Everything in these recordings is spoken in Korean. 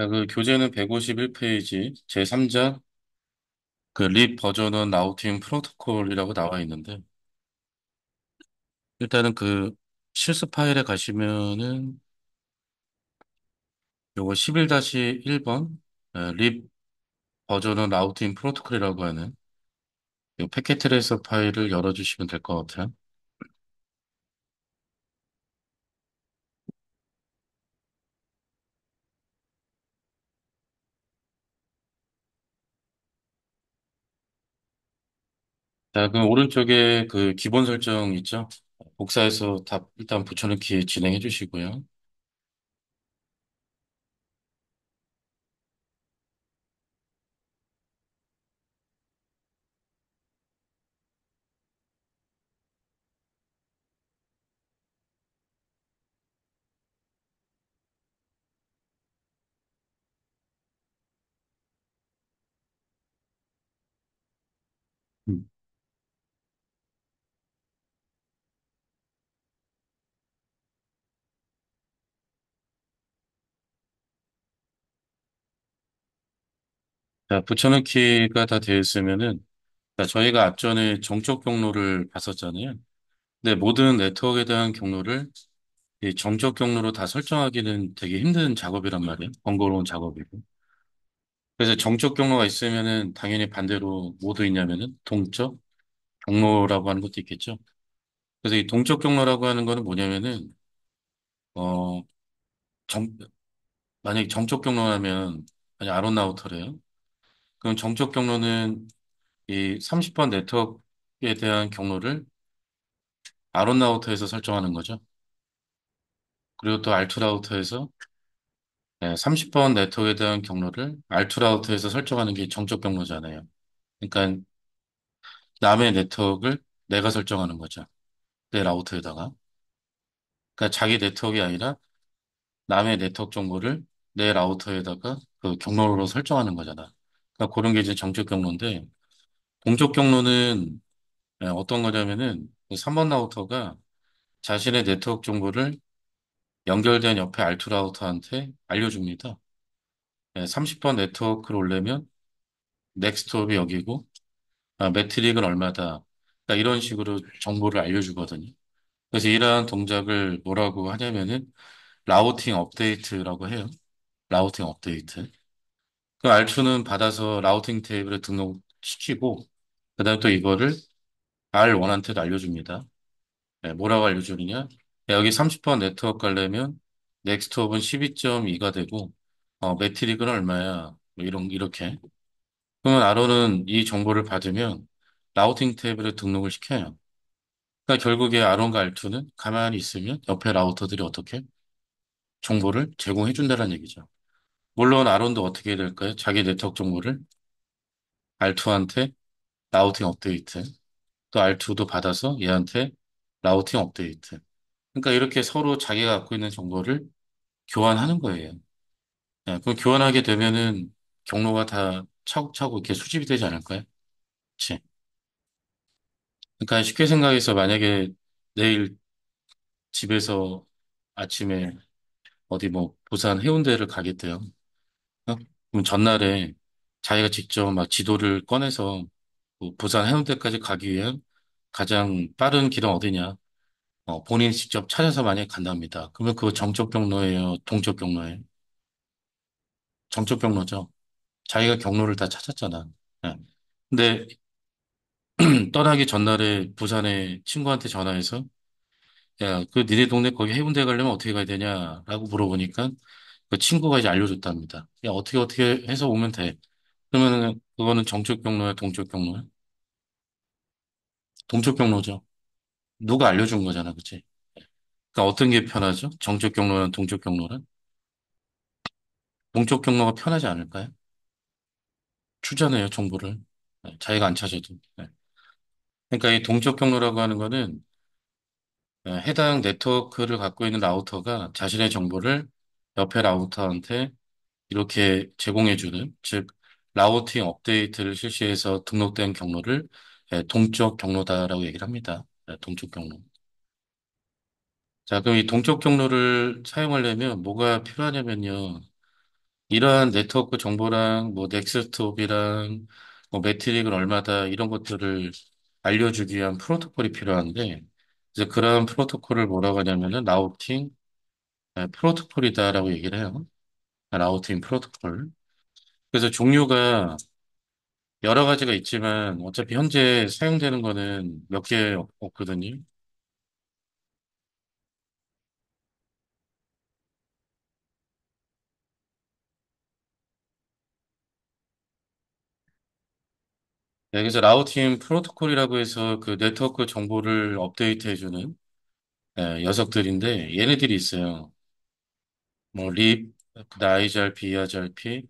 자, 그 교재는 151페이지 제3장 그 립 버전은 라우팅 프로토콜이라고 나와 있는데 일단은 그 실습 파일에 가시면은 요거 11-1번 립 버전은 라우팅 프로토콜이라고 하는 이 패킷 트레이서 파일을 열어주시면 될 것 같아요. 자, 그 오른쪽에 그 기본 설정 있죠? 복사해서 다 일단 붙여넣기 진행해 주시고요. 음. 자, 붙여넣기가 다 되어 있으면은 자, 저희가 앞전에 정적 경로를 봤었잖아요. 근데 모든 네트워크에 대한 경로를 이 정적 경로로 다 설정하기는 되게 힘든 작업이란 말이에요. 번거로운 작업이고. 그래서 정적 경로가 있으면은 당연히 반대로 뭐도 있냐면은 동적 경로라고 하는 것도 있겠죠. 그래서 이 동적 경로라고 하는 거는 뭐냐면은 어, 정, 만약에 정적 경로라면 만약 아론 라우터래요. 그럼 정적 경로는 이 30번 네트워크에 대한 경로를 아론 라우터에서 설정하는 거죠. 그리고 또 알투 라우터에서 30번 네트워크에 대한 경로를 알투 라우터에서 설정하는 게 정적 경로잖아요. 그러니까 남의 네트워크를 내가 설정하는 거죠. 내 라우터에다가. 그러니까 자기 네트워크가 아니라 남의 네트워크 정보를 내 라우터에다가 그 경로로 설정하는 거잖아. 그러니까 그런 게 이제 정적 경로인데 동적 경로는 어떤 거냐면은 3번 라우터가 자신의 네트워크 정보를 연결된 옆에 알투 라우터한테 알려줍니다. 30번 네트워크를 올려면 넥스트홉이 여기고 매트릭은 얼마다. 그러니까 이런 식으로 정보를 알려주거든요. 그래서 이러한 동작을 뭐라고 하냐면은 라우팅 업데이트라고 해요. 라우팅 업데이트. 그 R2는 받아서 라우팅 테이블에 등록시키고 그다음에 또 이거를 R1한테도 알려줍니다. 뭐라고 알려주느냐? 여기 30번 네트워크 가려면 넥스트 홉은 12.2가 되고 매트릭은 얼마야? 뭐 이렇게. 그러면 아론은 이 정보를 받으면 라우팅 테이블에 등록을 시켜요. 그러니까 결국에 아론과 알투는 가만히 있으면 옆에 라우터들이 어떻게 정보를 제공해 준다는 얘기죠. 물론 아론도 어떻게 해야 될까요? 자기 네트워크 정보를 알투한테 라우팅 업데이트, 또 알투도 받아서 얘한테 라우팅 업데이트. 그러니까 이렇게 서로 자기가 갖고 있는 정보를 교환하는 거예요. 그럼 교환하게 되면은 경로가 다 차곡차곡 이렇게 수집이 되지 않을까요? 그치? 그러니까 쉽게 생각해서 만약에 내일 집에서 아침에 어디 뭐 부산 해운대를 가겠대요. 그럼 전날에 자기가 직접 막 지도를 꺼내서 뭐 부산 해운대까지 가기 위한 가장 빠른 길은 어디냐? 본인이 직접 찾아서 만약에 간답니다. 그러면 그거 정적 경로예요? 동적 경로예요? 정적 경로죠. 자기가 경로를 다 찾았잖아. 예. 근데 떠나기 전날에 부산에 친구한테 전화해서 야, 그 니네 동네 거기 해운대 가려면 어떻게 가야 되냐라고 물어보니까 그 친구가 이제 알려줬답니다. 야, 어떻게 해서 오면 돼. 그러면은 그거는 정적 경로야, 동적 경로야? 동적 경로죠. 누가 알려준 거잖아, 그치? 그러니까 어떤 게 편하죠? 정적 경로랑 동적 경로랑? 동적 경로가 편하지 않을까요? 주잖아요, 정보를. 자기가 안 찾아도. 그러니까 이 동적 경로라고 하는 거는 해당 네트워크를 갖고 있는 라우터가 자신의 정보를 옆에 라우터한테 이렇게 제공해주는, 즉, 라우팅 업데이트를 실시해서 등록된 경로를 동적 경로다라고 얘기를 합니다. 동적 경로. 자, 그럼 이 동적 경로를 사용하려면 뭐가 필요하냐면요. 이러한 네트워크 정보랑 뭐 넥스트홉이랑 뭐 매트릭은 얼마다 이런 것들을 알려주기 위한 프로토콜이 필요한데 이제 그런 프로토콜을 뭐라고 하냐면은 라우팅 프로토콜이다라고 얘기를 해요. 라우팅 프로토콜. 그래서 종류가 여러 가지가 있지만 어차피 현재 사용되는 거는 몇 개 없거든요. 네, 그래서 라우팅 프로토콜이라고 해서 그 네트워크 정보를 업데이트 해주는 녀석들인데 얘네들이 있어요. 뭐 립, 그다음 IGRP, ERGRP,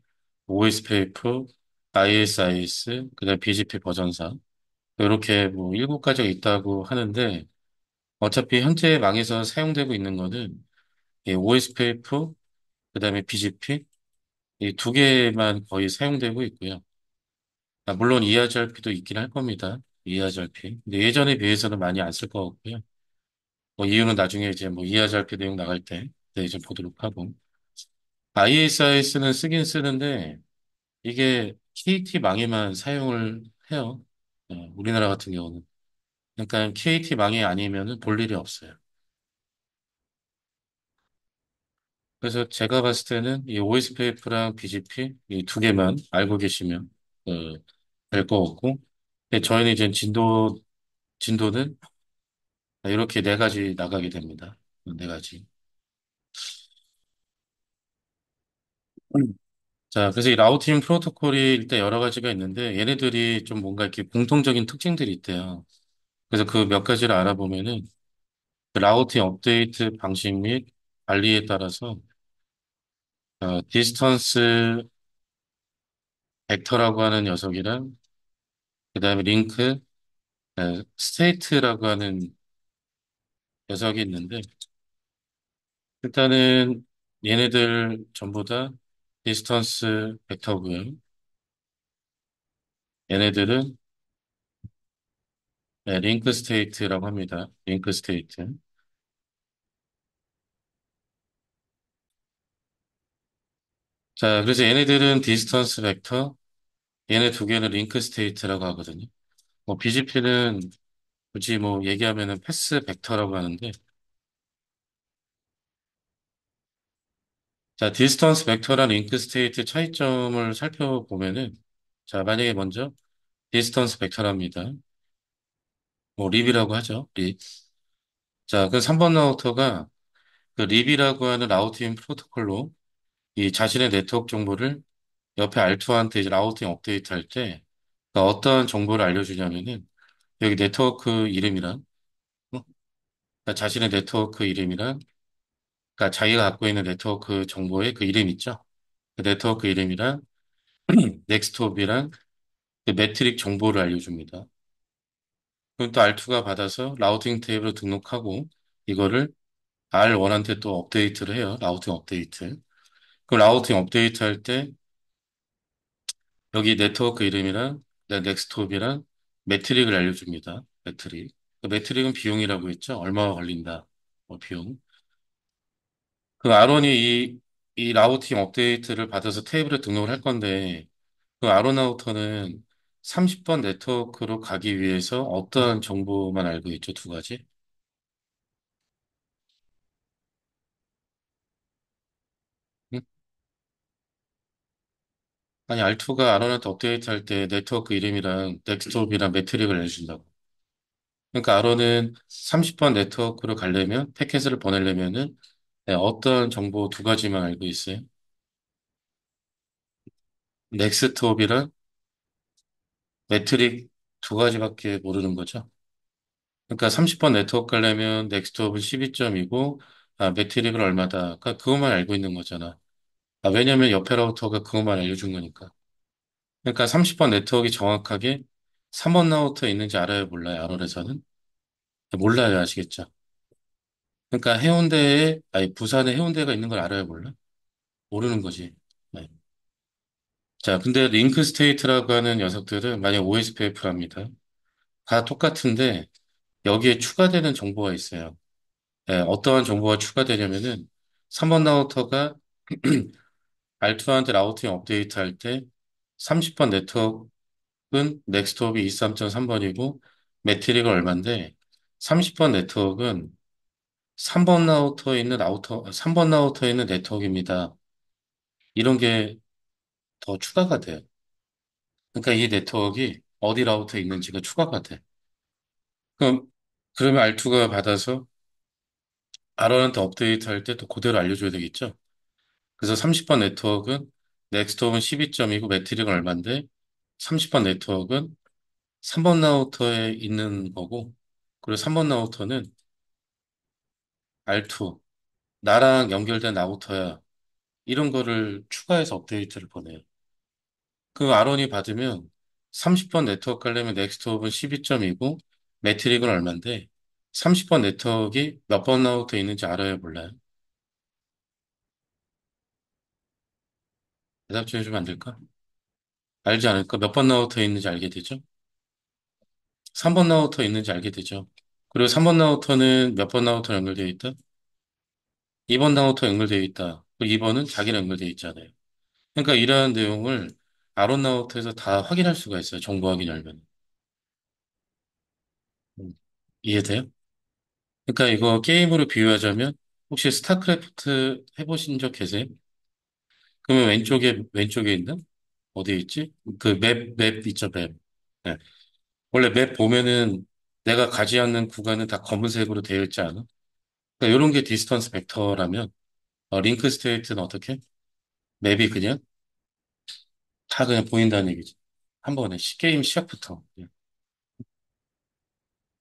OSPF, ISIS, 그다음 BGP 버전사 이렇게 뭐 일곱 가지가 있다고 하는데 어차피 현재 망에서 사용되고 있는 거는 이 OSPF, 그다음에 BGP 이 두 개만 거의 사용되고 있고요. 물론 ERGRP도 있긴 할 겁니다. ERGRP. 근데 예전에 비해서는 많이 안 쓸 것 같고요. 뭐 이유는 나중에 이제 뭐 ERGRP 내용 나갈 때 네, 이제 보도록 하고. ISIS는 쓰긴 쓰는데 이게 KT 망에만 사용을 해요. 우리나라 같은 경우는. 그러니까 KT 망이 아니면은 볼 일이 없어요. 그래서 제가 봤을 때는 이 OSPF랑 BGP 이 두 개만 알고 계시면 어, 될것 같고, 근데 저희는 이제 진도는 이렇게 네 가지 나가게 됩니다. 네 가지. 음. 자, 그래서 이 라우팅 프로토콜이 일단 여러 가지가 있는데 얘네들이 좀 뭔가 이렇게 공통적인 특징들이 있대요. 그래서 그 몇 가지를 알아보면은 그 라우팅 업데이트 방식 및 관리에 따라서 디스턴스 벡터라고 하는 녀석이랑 그다음에 링크 스테이트라고 하는 녀석이 있는데 일단은 얘네들 전부 다 디스턴스 벡터고요. 얘네들은 링크 스테이트라고 합니다. 링크 스테이트. 자, 그래서 얘네들은 디스턴스 벡터, 얘네 두 개는 링크 스테이트라고 하거든요. 뭐 BGP는 굳이 뭐 얘기하면은 패스 벡터라고 하는데 자, 디스턴스 벡터랑 링크 스테이트 차이점을 살펴보면은 자, 만약에 먼저 디스턴스 벡터랍니다. 뭐 립이라고 하죠. 립. 자, 그 3번 라우터가 그 립이라고 하는 라우팅 프로토콜로 이 자신의 네트워크 정보를 옆에 R2한테 이제 라우팅 업데이트 할 때 그러니까 어떤 정보를 알려주냐면은 여기 네트워크 이름이랑 그러니까 자신의 네트워크 이름이랑 그러니까 자기가 갖고 있는 네트워크 정보의 그 이름 있죠. 그 네트워크 이름이랑 넥스트홉이랑 그 매트릭 정보를 알려줍니다. 그럼 또 R2가 받아서 라우팅 테이블을 등록하고 이거를 R1한테 또 업데이트를 해요. 라우팅 업데이트. 그럼 라우팅 업데이트 할 때 여기 네트워크 이름이랑 넥스트홉이랑 매트릭을 알려줍니다. 매트릭. 그 매트릭은 비용이라고 했죠. 얼마가 걸린다. 비용. 그 아론이 이 라우팅 업데이트를 받아서 테이블에 등록을 할 건데 그 아론 라우터는 30번 네트워크로 가기 위해서 어떠한 정보만 알고 있죠? 두 가지. 응? 아니, R2가 아론한테 업데이트 할 때 네트워크 이름이랑 넥스트홉이랑 매트릭을 알려준다고. 그러니까 아론은 30번 네트워크로 가려면 패킷을 보내려면은 어떤 정보 두 가지만 알고 있어요. 넥스트홉이랑 매트릭 두 가지밖에 모르는 거죠. 그러니까 30번 네트워크 가려면 넥스트홉은 12점이고 매트릭은 얼마다. 그러니까 그것만 알고 있는 거잖아. 왜냐면 옆에 라우터가 그것만 알려준 거니까. 그러니까 30번 네트워크가 정확하게 3번 라우터에 있는지 알아요, 몰라요, 아론에서는? 몰라요, 아시겠죠? 그러니까 아니, 부산에 해운대가 있는 걸 알아요, 몰라? 모르는 거지. 네. 자, 근데 링크 스테이트라고 하는 녀석들은 만약 OSPF랍니다. 다 똑같은데 여기에 추가되는 정보가 있어요. 어떠한 정보가 추가되냐면은 3번 라우터가 R2한테 라우팅 업데이트 할 때 30번 네트워크는 넥스트홉이 23.3번이고 매트릭은 얼마인데 30번 네트워크는 3번 라우터에 있는 네트워크입니다. 이런 게 더 추가가 돼요. 그러니까 이 네트워크가 어디 라우터에 있는지가 추가가 돼. 그럼, 그러면 R2가 받아서 R1한테 업데이트 할 때 또 그대로 알려줘야 되겠죠? 그래서 30번 네트워크는 넥스트홈은 12점이고 매트릭은 얼마인데 30번 네트워크는 3번 라우터에 있는 거고 그리고 3번 라우터는 R2 나랑 연결된 라우터야. 이런 거를 추가해서 업데이트를 보내요. 그 R1이 받으면 30번 네트워크 가려면 넥스트홈은 12점이고 매트릭은 얼마인데 30번 네트워크가 몇 번 라우터에 있는지 알아야 몰라요. 대답 좀 해주면 안 될까? 알지 않을까? 몇 번 라우터에 있는지 알게 되죠? 3번 라우터에 있는지 알게 되죠? 그리고 3번 라우터는 몇 번 라우터 연결되어 있다? 2번 라우터 연결되어 있다. 그리고 2번은 자기랑 연결되어 있잖아요. 그러니까 이러한 내용을 아론 라우터에서 다 확인할 수가 있어요. 정보 확인 열면. 이해돼요? 그러니까 이거 게임으로 비유하자면 혹시 스타크래프트 해보신 적 계세요? 그러면 왼쪽에 있는 어디에 있지? 그 맵 있죠, 맵. 네. 원래 맵 보면은 내가 가지 않는 구간은 다 검은색으로 되어 있지 않아? 그러니까 이런 게 디스턴스 벡터라면 링크 스테이트는 어떻게? 맵이 그냥 다 그냥 보인다는 얘기지. 한 번에 게임 시작부터. 예.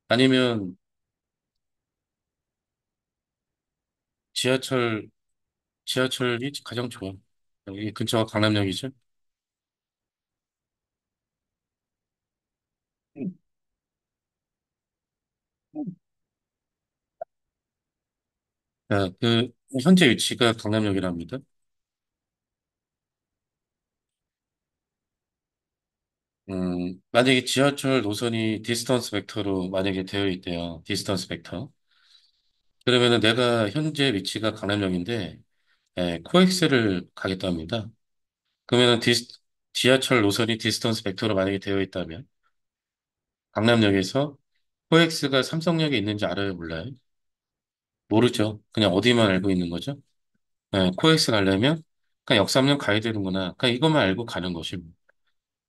아니면 지하철, 지하철이 가장 좋아. 여기 근처가 강남역이죠. 그, 현재 위치가 강남역이랍니다. 만약에 지하철 노선이 디스턴스 벡터로 만약에 되어 있대요. 디스턴스 벡터. 그러면은 내가 현재 위치가 강남역인데, 코엑스를 가겠다 합니다. 그러면은 지하철 노선이 디스턴스 벡터로 만약에 되어 있다면, 강남역에서 코엑스가 삼성역에 있는지 알아요, 몰라요? 모르죠. 그냥 어디만 알고 있는 거죠. 코엑스 가려면 그냥 역삼역 가야 되는구나. 그냥 이것만 알고 가는 것이.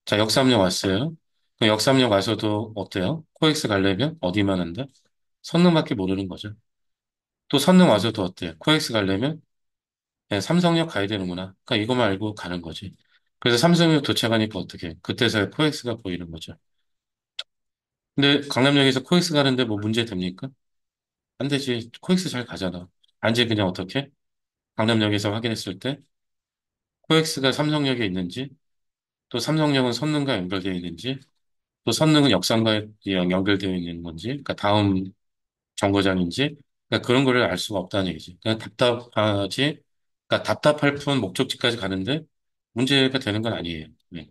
자, 역삼역 왔어요. 그 역삼역 와서도 어때요? 코엑스 가려면 어디만 한다? 선릉밖에 모르는 거죠. 또 선릉 와서도 어때요? 코엑스 가려면 삼성역 가야 되는구나. 그러니까 이것만 알고 가는 거지. 그래서 삼성역 도착하니까 어떻게? 그때서야 코엑스가 보이는 거죠. 근데 강남역에서 코엑스 가는데 뭐 문제 됩니까? 안 되지. 코엑스 잘 가잖아. 단지 그냥 어떻게? 강남역에서 확인했을 때 코엑스가 삼성역에 있는지 또 삼성역은 선릉과 연결되어 있는지 또 선릉은 역삼과 연결되어 있는 건지 그러니까 다음 정거장인지 그러니까 그런 거를 알 수가 없다는 얘기지. 그냥 답답하지. 그러니까 답답할 뿐 목적지까지 가는데 문제가 되는 건 아니에요. 네.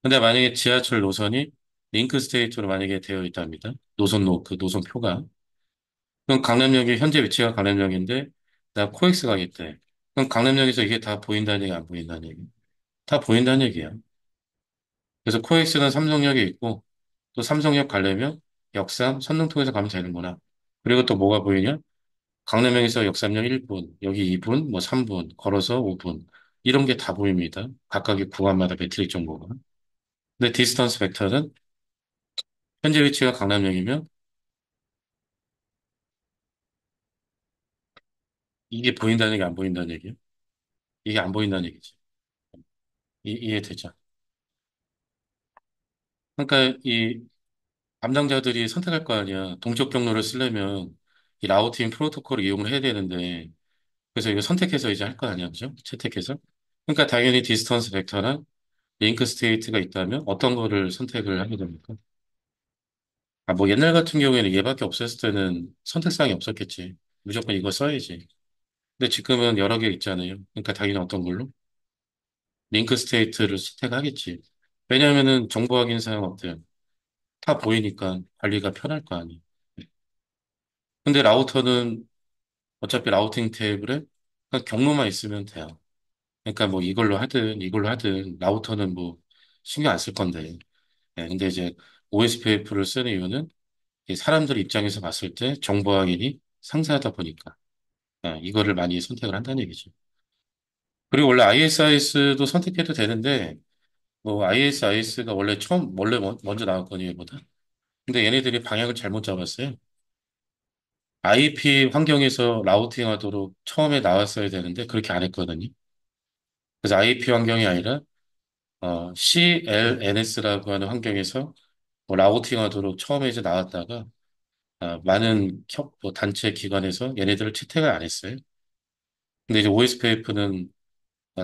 근데 만약에 지하철 노선이 링크 스테이트로 만약에 되어 있답니다. 그 노선표가. 그럼 강남역이 현재 위치가 강남역인데 나 코엑스 가겠대. 그럼 강남역에서 이게 다 보인다는 얘기 안 보인다는 얘기? 다 보인다는 얘기야. 그래서 코엑스는 삼성역에 있고 또 삼성역 가려면 역삼, 선릉 통해서 가면 되는구나. 그리고 또 뭐가 보이냐? 강남역에서 역삼역 1분, 여기 2분, 뭐 3분, 걸어서 5분. 이런 게 다 보입니다. 각각의 구간마다 매트릭 정보가. 근데 디스턴스 벡터는 현재 위치가 강남역이면 이게 보인다는 얘기 안 보인다는 얘기예요? 이게 안 보인다는 얘기지. 이해되죠? 그러니까 이 담당자들이 선택할 거 아니야. 동적 경로를 쓰려면 이 라우팅 프로토콜을 이용을 해야 되는데 그래서 이거 선택해서 이제 할 거 아니야, 그죠? 채택해서. 그러니까 당연히 디스턴스 벡터랑 링크 스테이트가 있다면 어떤 거를 선택을 하게 됩니까? 아, 뭐 옛날 같은 경우에는 얘밖에 없었을 때는 선택사항이 없었겠지. 무조건 이거 써야지. 근데 지금은 여러 개 있잖아요. 그러니까 당연히 어떤 걸로? 링크 스테이트를 선택하겠지. 왜냐하면은 정보 확인 사용 없대요. 다 보이니까 관리가 편할 거 아니에요. 근데 라우터는 어차피 라우팅 테이블에 그냥 경로만 있으면 돼요. 그러니까 뭐 이걸로 하든 라우터는 뭐 신경 안 쓸 건데. 예, 근데 이제 OSPF를 쓰는 이유는 이 사람들 입장에서 봤을 때 정보 확인이 상세하다 보니까 이거를 많이 선택을 한다는 얘기죠. 그리고 원래 ISIS도 선택해도 되는데 뭐 ISIS가 원래 먼저 나왔거든요, 얘보다. 근데 얘네들이 방향을 잘못 잡았어요. IP 환경에서 라우팅 하도록 처음에 나왔어야 되는데 그렇게 안 했거든요. 그래서 IP 환경이 아니라 CLNS라고 하는 환경에서 뭐 라우팅 하도록 처음에 이제 나왔다가 많은 뭐 단체 기관에서 얘네들을 채택을 안 했어요. 근데 이제 OSPF는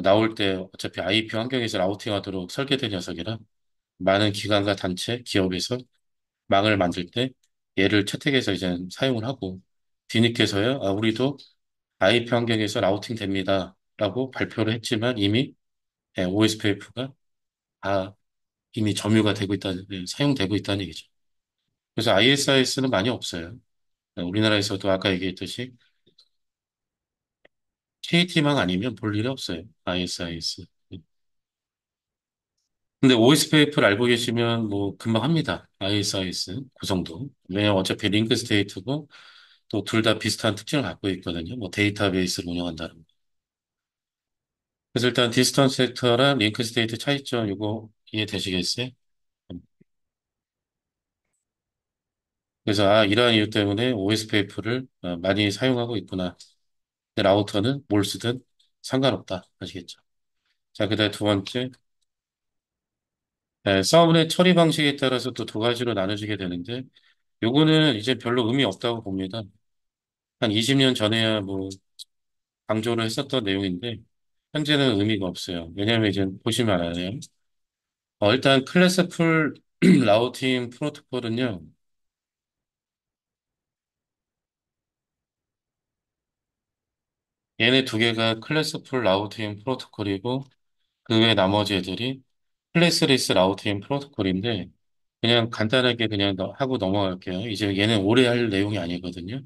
나올 때 어차피 IP 환경에서 라우팅 하도록 설계된 녀석이라 많은 기관과 단체, 기업에서 망을 만들 때 얘를 채택해서 이제 사용을 하고 뒤늦게서야 우리도 IP 환경에서 라우팅 됩니다. 라고 발표를 했지만 이미 OSPF가 다 이미 점유가 되고 사용되고 있다는 얘기죠. 그래서 ISIS는 많이 없어요. 우리나라에서도 아까 얘기했듯이 KT만 아니면 볼 일이 없어요. ISIS. 근데 OSPF를 알고 계시면 뭐 금방 합니다. ISIS 구성도. 왜냐면 어차피 링크 스테이트고 또 둘 다 비슷한 특징을 갖고 있거든요. 뭐 데이터베이스를 운영한다는 거. 그래서 일단 디스턴스 섹터랑 링크 스테이트 차이점 이거 이해되시겠어요? 그래서 이러한 이유 때문에 OSPF를 많이 사용하고 있구나. 근데 라우터는 뭘 쓰든 상관없다. 아시겠죠? 자, 그다음 두 번째, 서브넷 처리 방식에 따라서 또 두 가지로 나눠지게 되는데, 요거는 이제 별로 의미 없다고 봅니다. 한 20년 전에야 뭐 강조를 했었던 내용인데, 현재는 의미가 없어요. 왜냐하면 이제 보시면 알아요. 일단 클래스풀 라우팅 프로토콜은요, 얘네 두 개가 클래스풀 라우팅 프로토콜이고, 그 외 나머지 애들이 클래스리스 라우팅 프로토콜인데, 그냥 간단하게 그냥 하고 넘어갈게요. 이제 얘는 오래 할 내용이 아니거든요.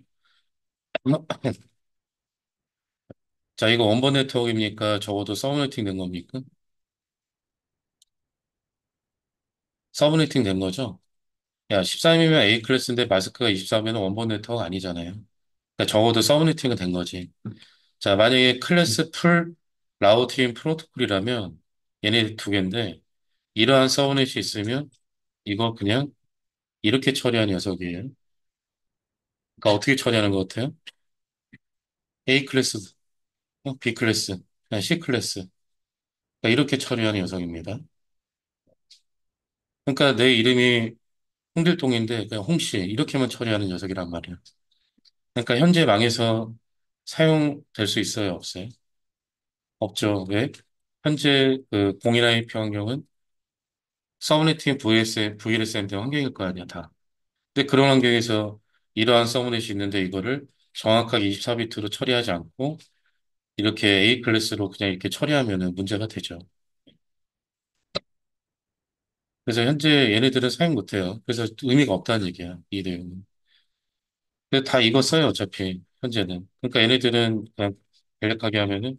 자, 이거 원본 네트워크입니까? 적어도 서브네팅 된 겁니까? 서브네팅 된 거죠? 야, 13이면 A 클래스인데 마스크가 24면 원본 네트워크 아니잖아요. 그러니까 적어도 서브네팅은 된 거지. 자, 만약에 클래스 풀 라우팅 프로토콜이라면 얘네 두 개인데 이러한 서브넷이 있으면 이거 그냥 이렇게 처리한 녀석이에요. 그러니까 어떻게 처리하는 것 같아요? A 클래스, B 클래스, C 클래스. 그러니까 이렇게 처리하는 녀석입니다. 그러니까 내 이름이 홍길동인데 그냥 홍씨 이렇게만 처리하는 녀석이란 말이에요. 그러니까 현재 망에서 사용될 수 있어요, 없어요? 없죠. 왜? 현재 그 공인 IP 환경은 서브네팅 VLSM 대 환경일 거 아니야, 다. 근데 그런 환경에서 이러한 서브넷이 있는데 이거를 정확하게 24비트로 처리하지 않고 이렇게 A 클래스로 그냥 이렇게 처리하면은 문제가 되죠. 그래서 현재 얘네들은 사용 못해요. 그래서 의미가 없다는 얘기야, 이 내용은. 근데 다 이거 써요, 어차피, 현재는. 그러니까 얘네들은 그냥 간략하게 하면은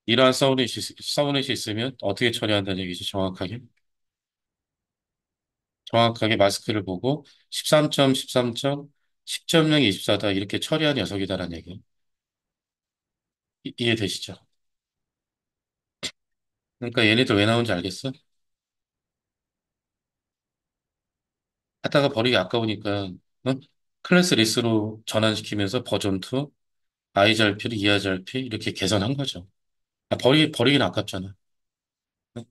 이러한 서브넷이 있으면 어떻게 처리한다는 얘기죠, 정확하게. 정확하게 마스크를 보고 13점, 13점, 10.0, 24다 이렇게 처리한 녀석이다라는 얘기. 이해되시죠? 그러니까 얘네들 왜 나온지 알겠어? 하다가 버리기 아까우니까 어? 클래스 리스로 전환시키면서 버전 2, IRP를 ERP 이렇게 개선한 거죠. 버리긴 아깝잖아. 어?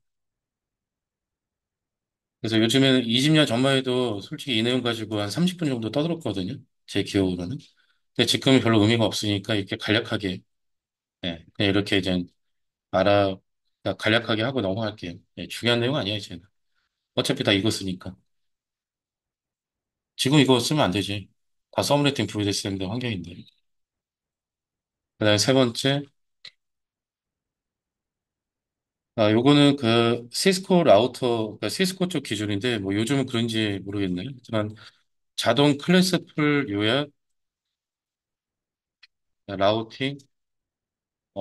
그래서 요즘에는 20년 전만 해도 솔직히 이 내용 가지고 한 30분 정도 떠들었거든요. 제 기억으로는. 근데 지금은 별로 의미가 없으니까 이렇게 간략하게, 그냥 이렇게 이제 알아, 그러니까 간략하게 하고 넘어갈게요. 중요한 내용 아니야, 이제. 어차피 다 이거 쓰니까. 지금 이거 쓰면 안 되지. 다 서브네팅 VDS인데 환경인데. 그다음에 세 번째, 요거는 그 시스코 라우터, 그러니까 시스코 쪽 기준인데, 뭐 요즘은 그런지 모르겠네요. 하지만 자동 클래스 풀 요약, 라우팅,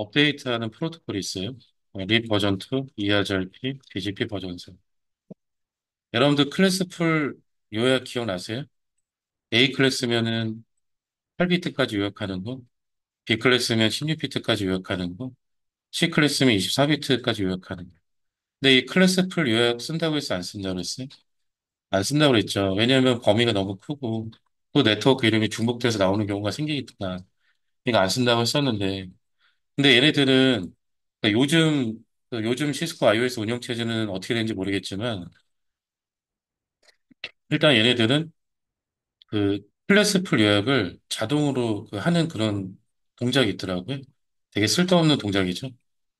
업데이트하는 프로토콜이 있어요. 립 버전 2, ERGRP, BGP 버전 3. 여러분들 클래스 풀 요약 기억나세요? A 클래스면은 8비트까지 요약하는 거, B 클래스면 16비트까지 요약하는 거, C 클래스면 24비트까지 요약하는 거. 근데 이 클래스 풀 요약 쓴다고 해서 안 쓴다고 그랬어요? 안 쓴다고 그랬죠. 왜냐하면 범위가 너무 크고 또 네트워크 이름이 중복돼서 나오는 경우가 생기니까 그러니까 안 쓴다고 했었는데 근데 얘네들은 그러니까 요즘 시스코 iOS 운영체제는 어떻게 되는지 모르겠지만 일단 얘네들은 그 클래스 풀 요약을 자동으로 그 하는 그런 동작이 있더라고요. 되게 쓸데없는 동작이죠.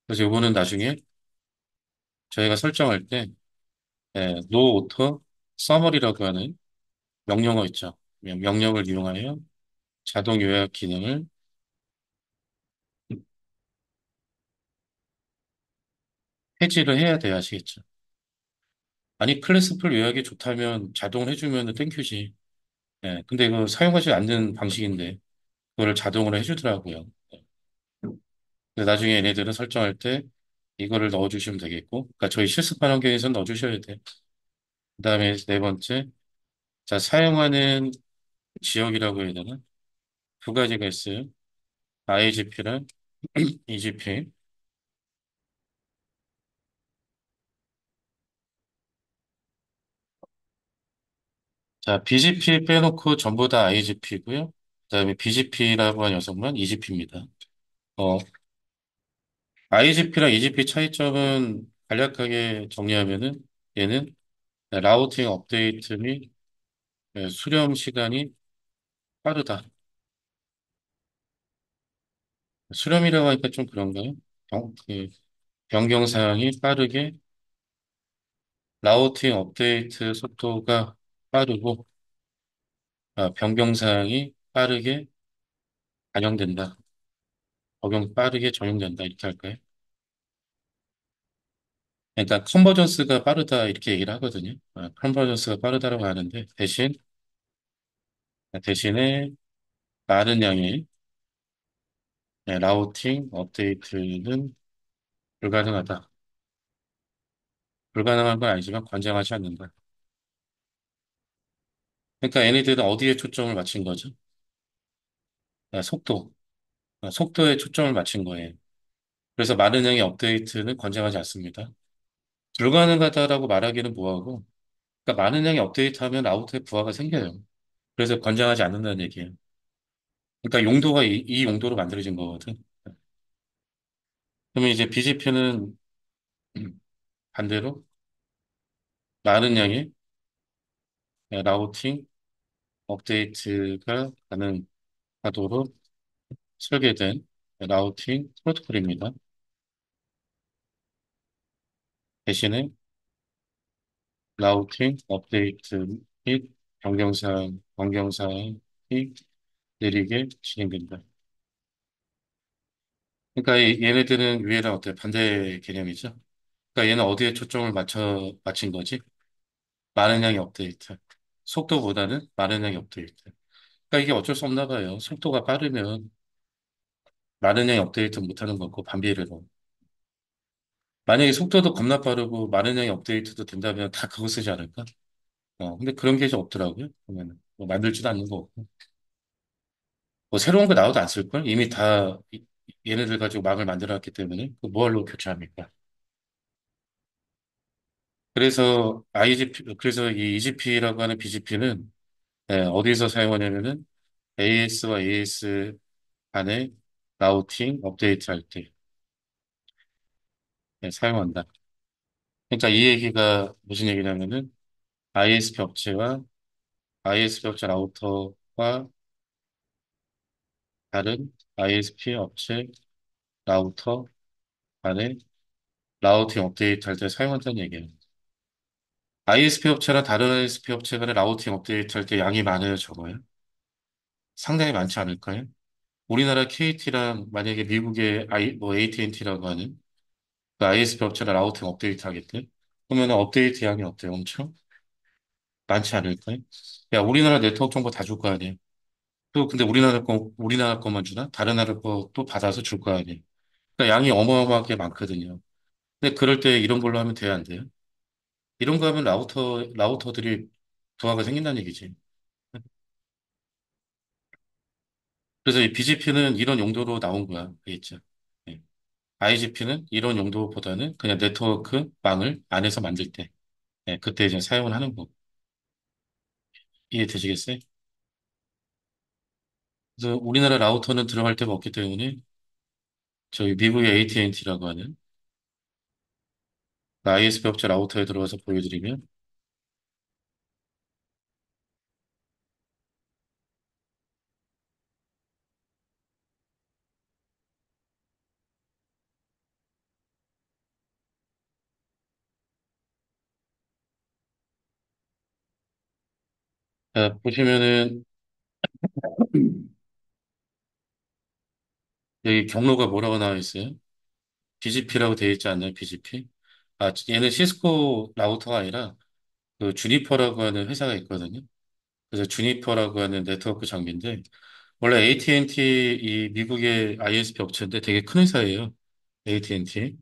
그래서 이거는 나중에 저희가 설정할 때 no auto summary라고 하는 명령어 있죠. 명령을 이용하여 자동 요약 기능을 해지를 해야 돼야 하시겠죠. 아니, 클래스 풀 요약이 좋다면 자동으로 해주면 땡큐지. 근데 이거 사용하지 않는 방식인데, 그거를 자동으로 해주더라고요. 근데 나중에 얘네들은 설정할 때 이거를 넣어주시면 되겠고, 그러니까 저희 실습한 환경에서 넣어주셔야 돼요. 그 다음에 네 번째, 자, 사용하는 지역이라고 해야 되나? 두 가지가 있어요. IGP랑 EGP. 자, BGP 빼놓고 전부 다 IGP고요. 그다음에 BGP라고 하는 녀석만 EGP입니다. IGP랑 EGP 차이점은 간략하게 정리하면은 얘는 라우팅 업데이트 및 수렴 시간이 빠르다. 수렴이라고 하니까 좀 그런가요? 변경 사항이 빠르게 라우팅 업데이트 속도가 빠르고 변경 사항이 빠르게 반영된다. 빠르게 적용된다. 이렇게 할까요? 그러니까 컨버전스가 빠르다 이렇게 얘기를 하거든요. 컨버전스가 빠르다라고 하는데 대신에 많은 양의 라우팅 업데이트는 불가능하다. 불가능한 건 아니지만 관장하지 않는다. 그러니까 얘네들은 어디에 초점을 맞춘 거죠? 속도. 속도에 초점을 맞춘 거예요. 그래서 많은 양의 업데이트는 권장하지 않습니다. 불가능하다라고 말하기는 뭐하고, 그러니까 많은 양의 업데이트하면 아우터에 부하가 생겨요. 그래서 권장하지 않는다는 얘기예요. 그러니까 용도가 이 용도로 만들어진 거거든. 그러면 이제 BGP는 반대로 많은 양의 라우팅 업데이트가 가능하도록 설계된 라우팅 프로토콜입니다. 대신에 라우팅 업데이트 및 변경사항이 느리게 진행된다. 그러니까 얘네들은 위에랑 어때 반대 개념이죠. 그러니까 얘는 어디에 초점을 맞춘 거지? 많은 양의 업데이트. 속도보다는 많은 양의 업데이트. 그러니까 이게 어쩔 수 없나 봐요. 속도가 빠르면 많은 양의 업데이트 못하는 거고 반비례로. 만약에 속도도 겁나 빠르고 많은 양의 업데이트도 된다면 다 그거 쓰지 않을까? 근데 그런 게 좀 없더라고요. 보면은 뭐 만들지도 않는 거 없고. 뭐 새로운 거 나와도 안 쓸걸? 이미 다 얘네들 가지고 막을 만들어놨기 때문에 그 뭐하러 교체합니까? 그래서 이 EGP라고 하는 BGP는 어디서 사용하냐면은 AS와 AS 간의 라우팅 업데이트 할 때 사용한다. 그러니까 이 얘기가 무슨 얘기냐면은 ISP 업체와 ISP 업체 라우터와 다른 ISP 업체 라우터 간의 라우팅 업데이트 할 때 사용한다는 얘기예요. ISP 업체랑 다른 ISP 업체 간의 라우팅 업데이트 할 때 양이 많아요, 적어요? 상당히 많지 않을까요? 우리나라 KT랑 만약에 미국의 뭐 AT&T라고 하는 그 ISP 업체랑 라우팅 업데이트 하겠대? 그러면 업데이트 양이 어때요? 엄청 많지 않을까요? 야, 우리나라 네트워크 정보 다 줄 거 아니에요? 또 근데 우리나라 거만 주나? 다른 나라 거 또 받아서 줄 거 아니에요? 그러니까 양이 어마어마하게 많거든요. 근데 그럴 때 이런 걸로 하면 돼야 안 돼요? 이런 거 하면 라우터들이 부하가 생긴다는 얘기지. 그래서 이 BGP는 이런 용도로 나온 거야. 알겠죠? 예. IGP는 이런 용도보다는 그냥 네트워크 망을 안에서 만들 때, 예, 그때 이제 사용을 하는 거. 이해되시겠어요? 그래서 우리나라 라우터는 들어갈 데가 없기 때문에 저희 미국의 AT&T라고 하는 ISP 업체 라우터에 들어가서 보여드리면 보시면은 여기 경로가 뭐라고 나와 있어요? BGP라고 되어 있지 않나요? BGP? 아, 얘는 시스코 라우터가 아니라 그 주니퍼라고 하는 회사가 있거든요. 그래서 주니퍼라고 하는 네트워크 장비인데 원래 AT&T 이 미국의 ISP 업체인데 되게 큰 회사예요. AT&T.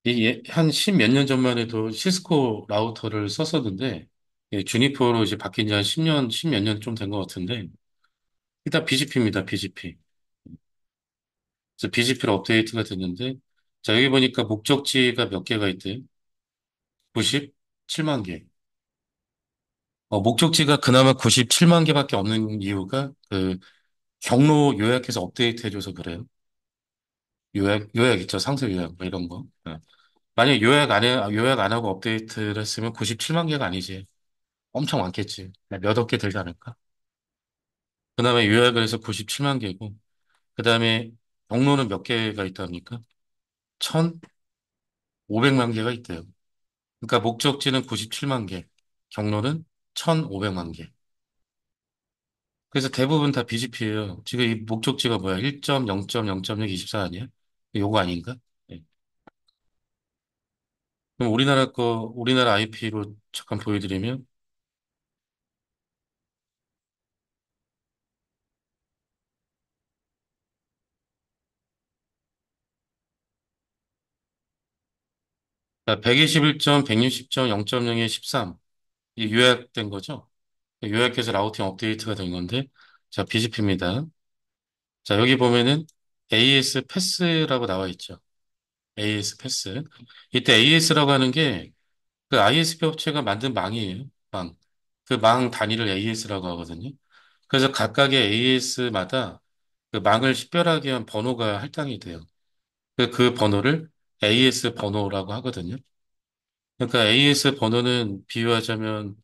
이게 한 십 몇 년 전만 해도 시스코 라우터를 썼었는데 예, 주니퍼로 이제 바뀐 지 한 10년, 십 몇 년 좀 된 것 같은데 일단 BGP입니다. BGP. 그래서 BGP로 업데이트가 됐는데 자 여기 보니까 목적지가 몇 개가 있대요. 97만 개. 목적지가 그나마 97만 개밖에 없는 이유가 그 경로 요약해서 업데이트 해줘서 그래요. 요약 있죠. 상세 요약 뭐 이런 거. 예. 만약에 요약 안 하고 업데이트를 했으면 97만 개가 아니지. 엄청 많겠지. 몇 억 개 되지 않을까? 그다음에 요약을 해서 97만 개고, 그다음에 경로는 몇 개가 있답니까? 1,500만 개가 있대요. 그러니까 목적지는 97만 개, 경로는 1,500만 개. 그래서 대부분 다 BGP예요. 지금 이 목적지가 뭐야? 1.0.0.024 아니야? 요거 아닌가? 네. 그럼 우리나라 IP로 잠깐 보여드리면, 121.160.0.0에 13. 이 요약된 거죠? 요약해서 라우팅 업데이트가 된 건데, 자, BGP입니다. 자, 여기 보면은 AS 패스라고 나와 있죠. AS 패스. 이때 AS라고 하는 게 그 ISP 업체가 만든 망이에요. 망. 그 망 단위를 AS라고 하거든요. 그래서 각각의 AS마다 그 망을 식별하기 위한 번호가 할당이 돼요. 그 번호를 AS 번호라고 하거든요. 그러니까 AS 번호는 비유하자면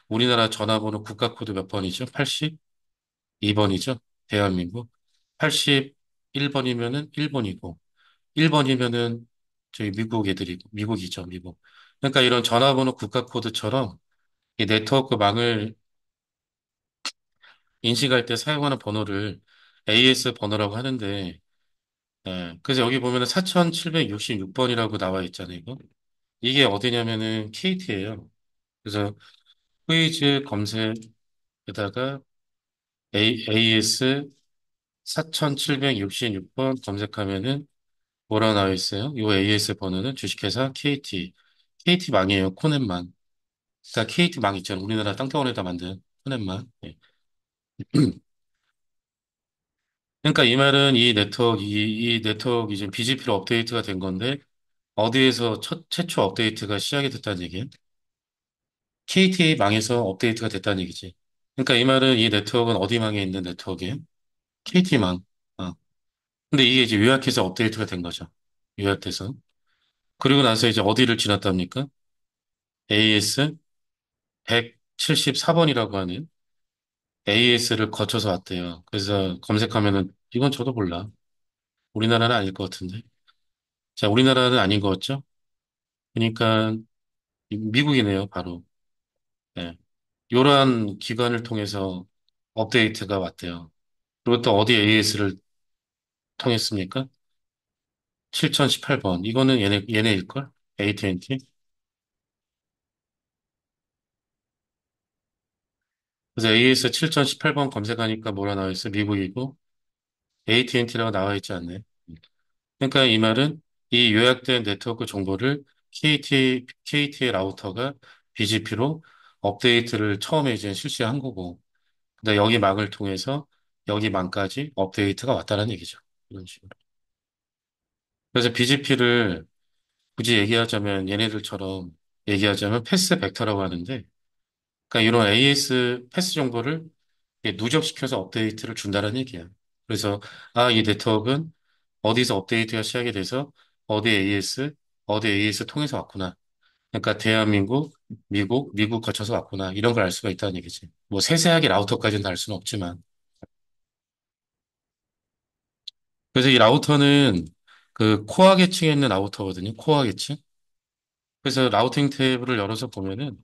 우리나라 전화번호 국가 코드 몇 번이죠? 82번이죠? 대한민국. 81번이면은 일본이고, 1번이면은 저희 미국 애들이고, 미국이죠, 미국. 그러니까 이런 전화번호 국가 코드처럼 이 네트워크 망을 인식할 때 사용하는 번호를 AS 번호라고 하는데, 예, 그래서 여기 보면은 4766번이라고 나와 있잖아요, 이거. 이게 어디냐면은 KT예요. 그래서 페이지 검색에다가 AS 4766번 검색하면은 뭐라고 나와 있어요? 이 AS 번호는 주식회사 KT. KT 망이에요. 코넷망. 그러니까 KT 망 있잖아요. 우리나라 땅덩어리에다 만든 코넷망. 예. 그러니까 이 말은 이 네트워크 이제 BGP로 업데이트가 된 건데 어디에서 최초 업데이트가 시작이 됐다는 얘기예요? KT 망에서 업데이트가 됐다는 얘기지. 그러니까 이 말은 이 네트워크는 어디 망에 있는 네트워크예요? KT 망. 어. 근데 이게 이제 요약해서 업데이트가 된 거죠. 요약돼서. 그리고 나서 이제 어디를 지났답니까? AS 174번이라고 하는 AS를 거쳐서 왔대요. 그래서 검색하면은 이건 저도 몰라. 우리나라는 아닐 것 같은데. 자, 우리나라는 아닌 것 같죠? 그러니까 미국이네요, 바로. 네. 이러한 기관을 통해서 업데이트가 왔대요. 그리고 또 어디 AS를 통했습니까? 7018번. 이거는 얘네일걸? AT&T? 그래서 AS 7018번 검색하니까 뭐라 나와 있어? 미국이고. AT&T라고 나와 있지 않나요? 그러니까 이 말은 이 요약된 네트워크 정보를 KT의 라우터가 BGP로 업데이트를 처음에 이제 실시한 거고, 근데 여기 망을 통해서 여기 망까지 업데이트가 왔다는 얘기죠. 이런 식으로. 그래서 BGP를 굳이 얘기하자면 얘네들처럼 얘기하자면 패스 벡터라고 하는데, 그러니까 이런 AS 패스 정보를 이게 누적시켜서 업데이트를 준다는 얘기야. 그래서 이 네트워크는 어디서 업데이트가 시작이 돼서 어디 AS 통해서 왔구나. 그러니까 대한민국, 미국 거쳐서 왔구나. 이런 걸 알 수가 있다는 얘기지. 뭐 세세하게 라우터까지는 알 수는 없지만. 그래서 이 라우터는 그 코어 계층에 있는 라우터거든요. 코어 계층. 그래서 라우팅 테이블을 열어서 보면은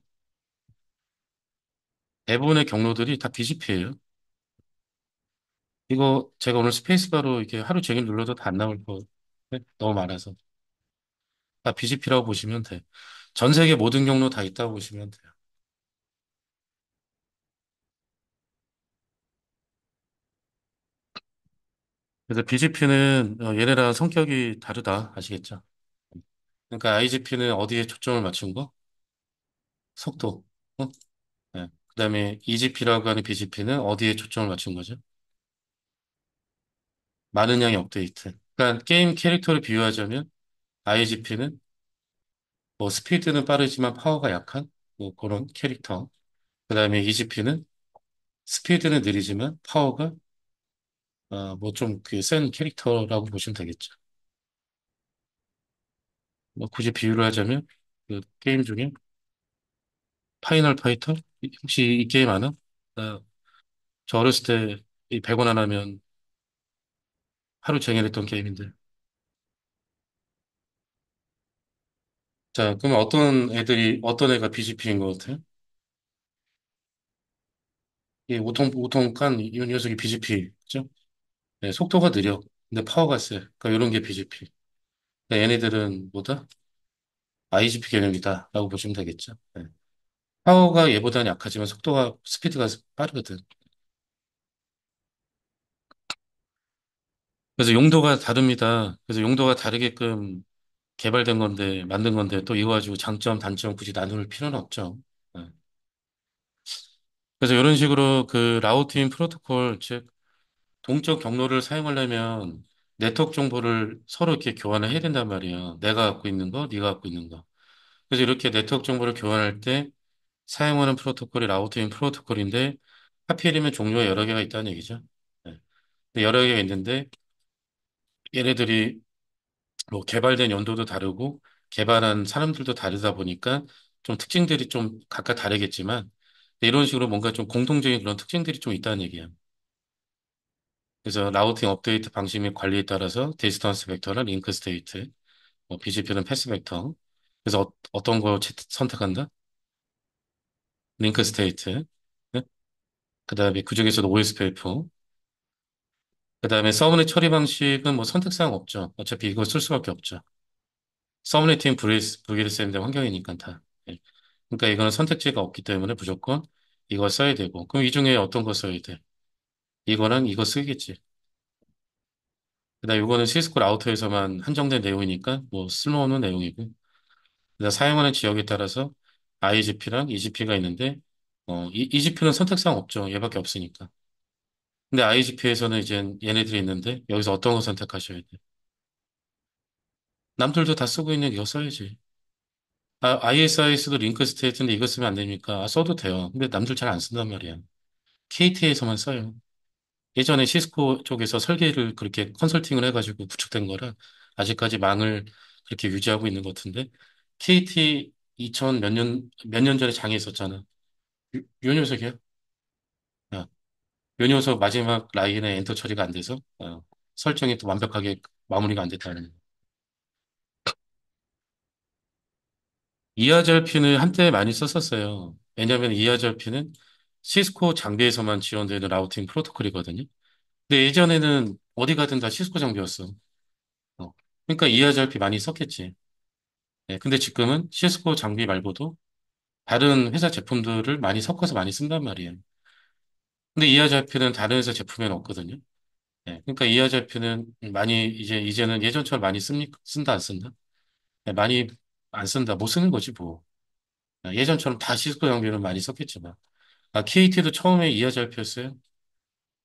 대부분의 경로들이 다 BGP예요. 이거 제가 오늘 스페이스바로 이렇게 하루 종일 눌러도 다 안 나올 거 너무 많아서. 다 BGP라고 보시면 돼. 전 세계 모든 경로 다 있다고 보시면 돼요. 그래서 BGP는 얘네랑 성격이 다르다. 아시겠죠? 그러니까 IGP는 어디에 초점을 맞춘 거? 속도. 어? 네. 그다음에 EGP라고 하는 BGP는 어디에 초점을 맞춘 거죠? 많은 양의 업데이트. 그러니까 게임 캐릭터를 비유하자면 IGP는 뭐 스피드는 빠르지만 파워가 약한 뭐 그런 캐릭터. 그다음에 EGP는 스피드는 느리지만 파워가 뭐 좀 그 센 캐릭터라고 보시면 되겠죠. 뭐 굳이 비유를 하자면 그 게임 중에 파이널 파이터 혹시 이 게임 아나? 나, 저 어렸을 때 이 100원 안 하면 하루 종일 했던 게임인데. 자, 그러면 어떤 애가 BGP인 것 같아요? 이 우통 깐 이 녀석이 BGP, 그죠? 네, 속도가 느려. 근데 파워가 세. 그러니까 이런 게 BGP. 얘네들은 뭐다? IGP 개념이다라고 보시면 되겠죠. 네. 파워가 얘보다는 약하지만 스피드가 빠르거든. 그래서 용도가 다릅니다. 그래서 용도가 다르게끔 만든 건데 또 이거 가지고 장점, 단점 굳이 나눌 필요는 없죠. 네. 그래서 이런 식으로 그 라우팅 프로토콜, 즉 동적 경로를 사용하려면 네트워크 정보를 서로 이렇게 교환을 해야 된단 말이에요. 내가 갖고 있는 거, 네가 갖고 있는 거. 그래서 이렇게 네트워크 정보를 교환할 때 사용하는 프로토콜이 라우팅 프로토콜인데 하필이면 종류가 여러 개가 있다는 얘기죠. 네. 근데 여러 개가 있는데 얘네들이 뭐 개발된 연도도 다르고 개발한 사람들도 다르다 보니까 좀 특징들이 좀 각각 다르겠지만 이런 식으로 뭔가 좀 공통적인 그런 특징들이 좀 있다는 얘기예요. 그래서 라우팅 업데이트 방식 및 관리에 따라서 디스턴스 벡터나 링크 스테이트, 뭐 BGP는 패스 벡터. 그래서 떤 거 선택한다? 링크 스테이트. 네? 그다음에 그중에서도 OS 펠프. 그다음에 서브넷 처리 방식은 뭐 선택사항 없죠. 어차피 이거 쓸 수밖에 없죠. 서브네팅 VLSM대 환경이니까 다. 예. 그러니까 이거는 선택지가 없기 때문에 무조건 이거 써야 되고. 그럼 이 중에 어떤 거 써야 돼? 이거는 이거 쓰겠지. 그다음 이거는 시스코 라우터에서만 한정된 내용이니까 뭐 쓸모없는 내용이고. 그다음 사용하는 지역에 따라서 IGP랑 EGP가 있는데 EGP는 선택사항 없죠. 얘밖에 없으니까. 근데 IGP에서는 이제 얘네들이 있는데 여기서 어떤 거 선택하셔야 돼? 남들도 다 쓰고 있는 이거 써야지. ISIS도 링크 스테이트인데 이거 쓰면 안 됩니까? 써도 돼요. 근데 남들 잘 안 쓴단 말이야. KT에서만 써요. 예전에 시스코 쪽에서 설계를 그렇게 컨설팅을 해가지고 구축된 거라 아직까지 망을 그렇게 유지하고 있는 것 같은데 KT 2000 몇 년 전에 장애 있었잖아. 요 녀석이야. 어, 요 녀석 마지막 라인에 엔터 처리가 안 돼서 설정이 또 완벽하게 마무리가 안 됐다는. 이하절피는 한때 많이 썼었어요. 왜냐하면 이하절피는 시스코 장비에서만 지원되는 라우팅 프로토콜이거든요. 근데 예전에는 어디 가든 다 시스코 장비였어. 어. 그러니까 이하절피 많이 썼겠지. 네, 근데 지금은 시스코 장비 말고도 다른 회사 제품들을 많이 섞어서 많이 쓴단 말이에요. 근데 이하절피는 다른 회사 제품에는 없거든요. 예, 그러니까 이하절표는 많이 이제는 예전처럼 많이 쓴다 안 쓴다? 예, 많이 안 쓴다. 못 쓰는 거지 뭐. 예전처럼 다 시스코 장비는 많이 썼겠지만. KT도 처음에 이하절표였어요.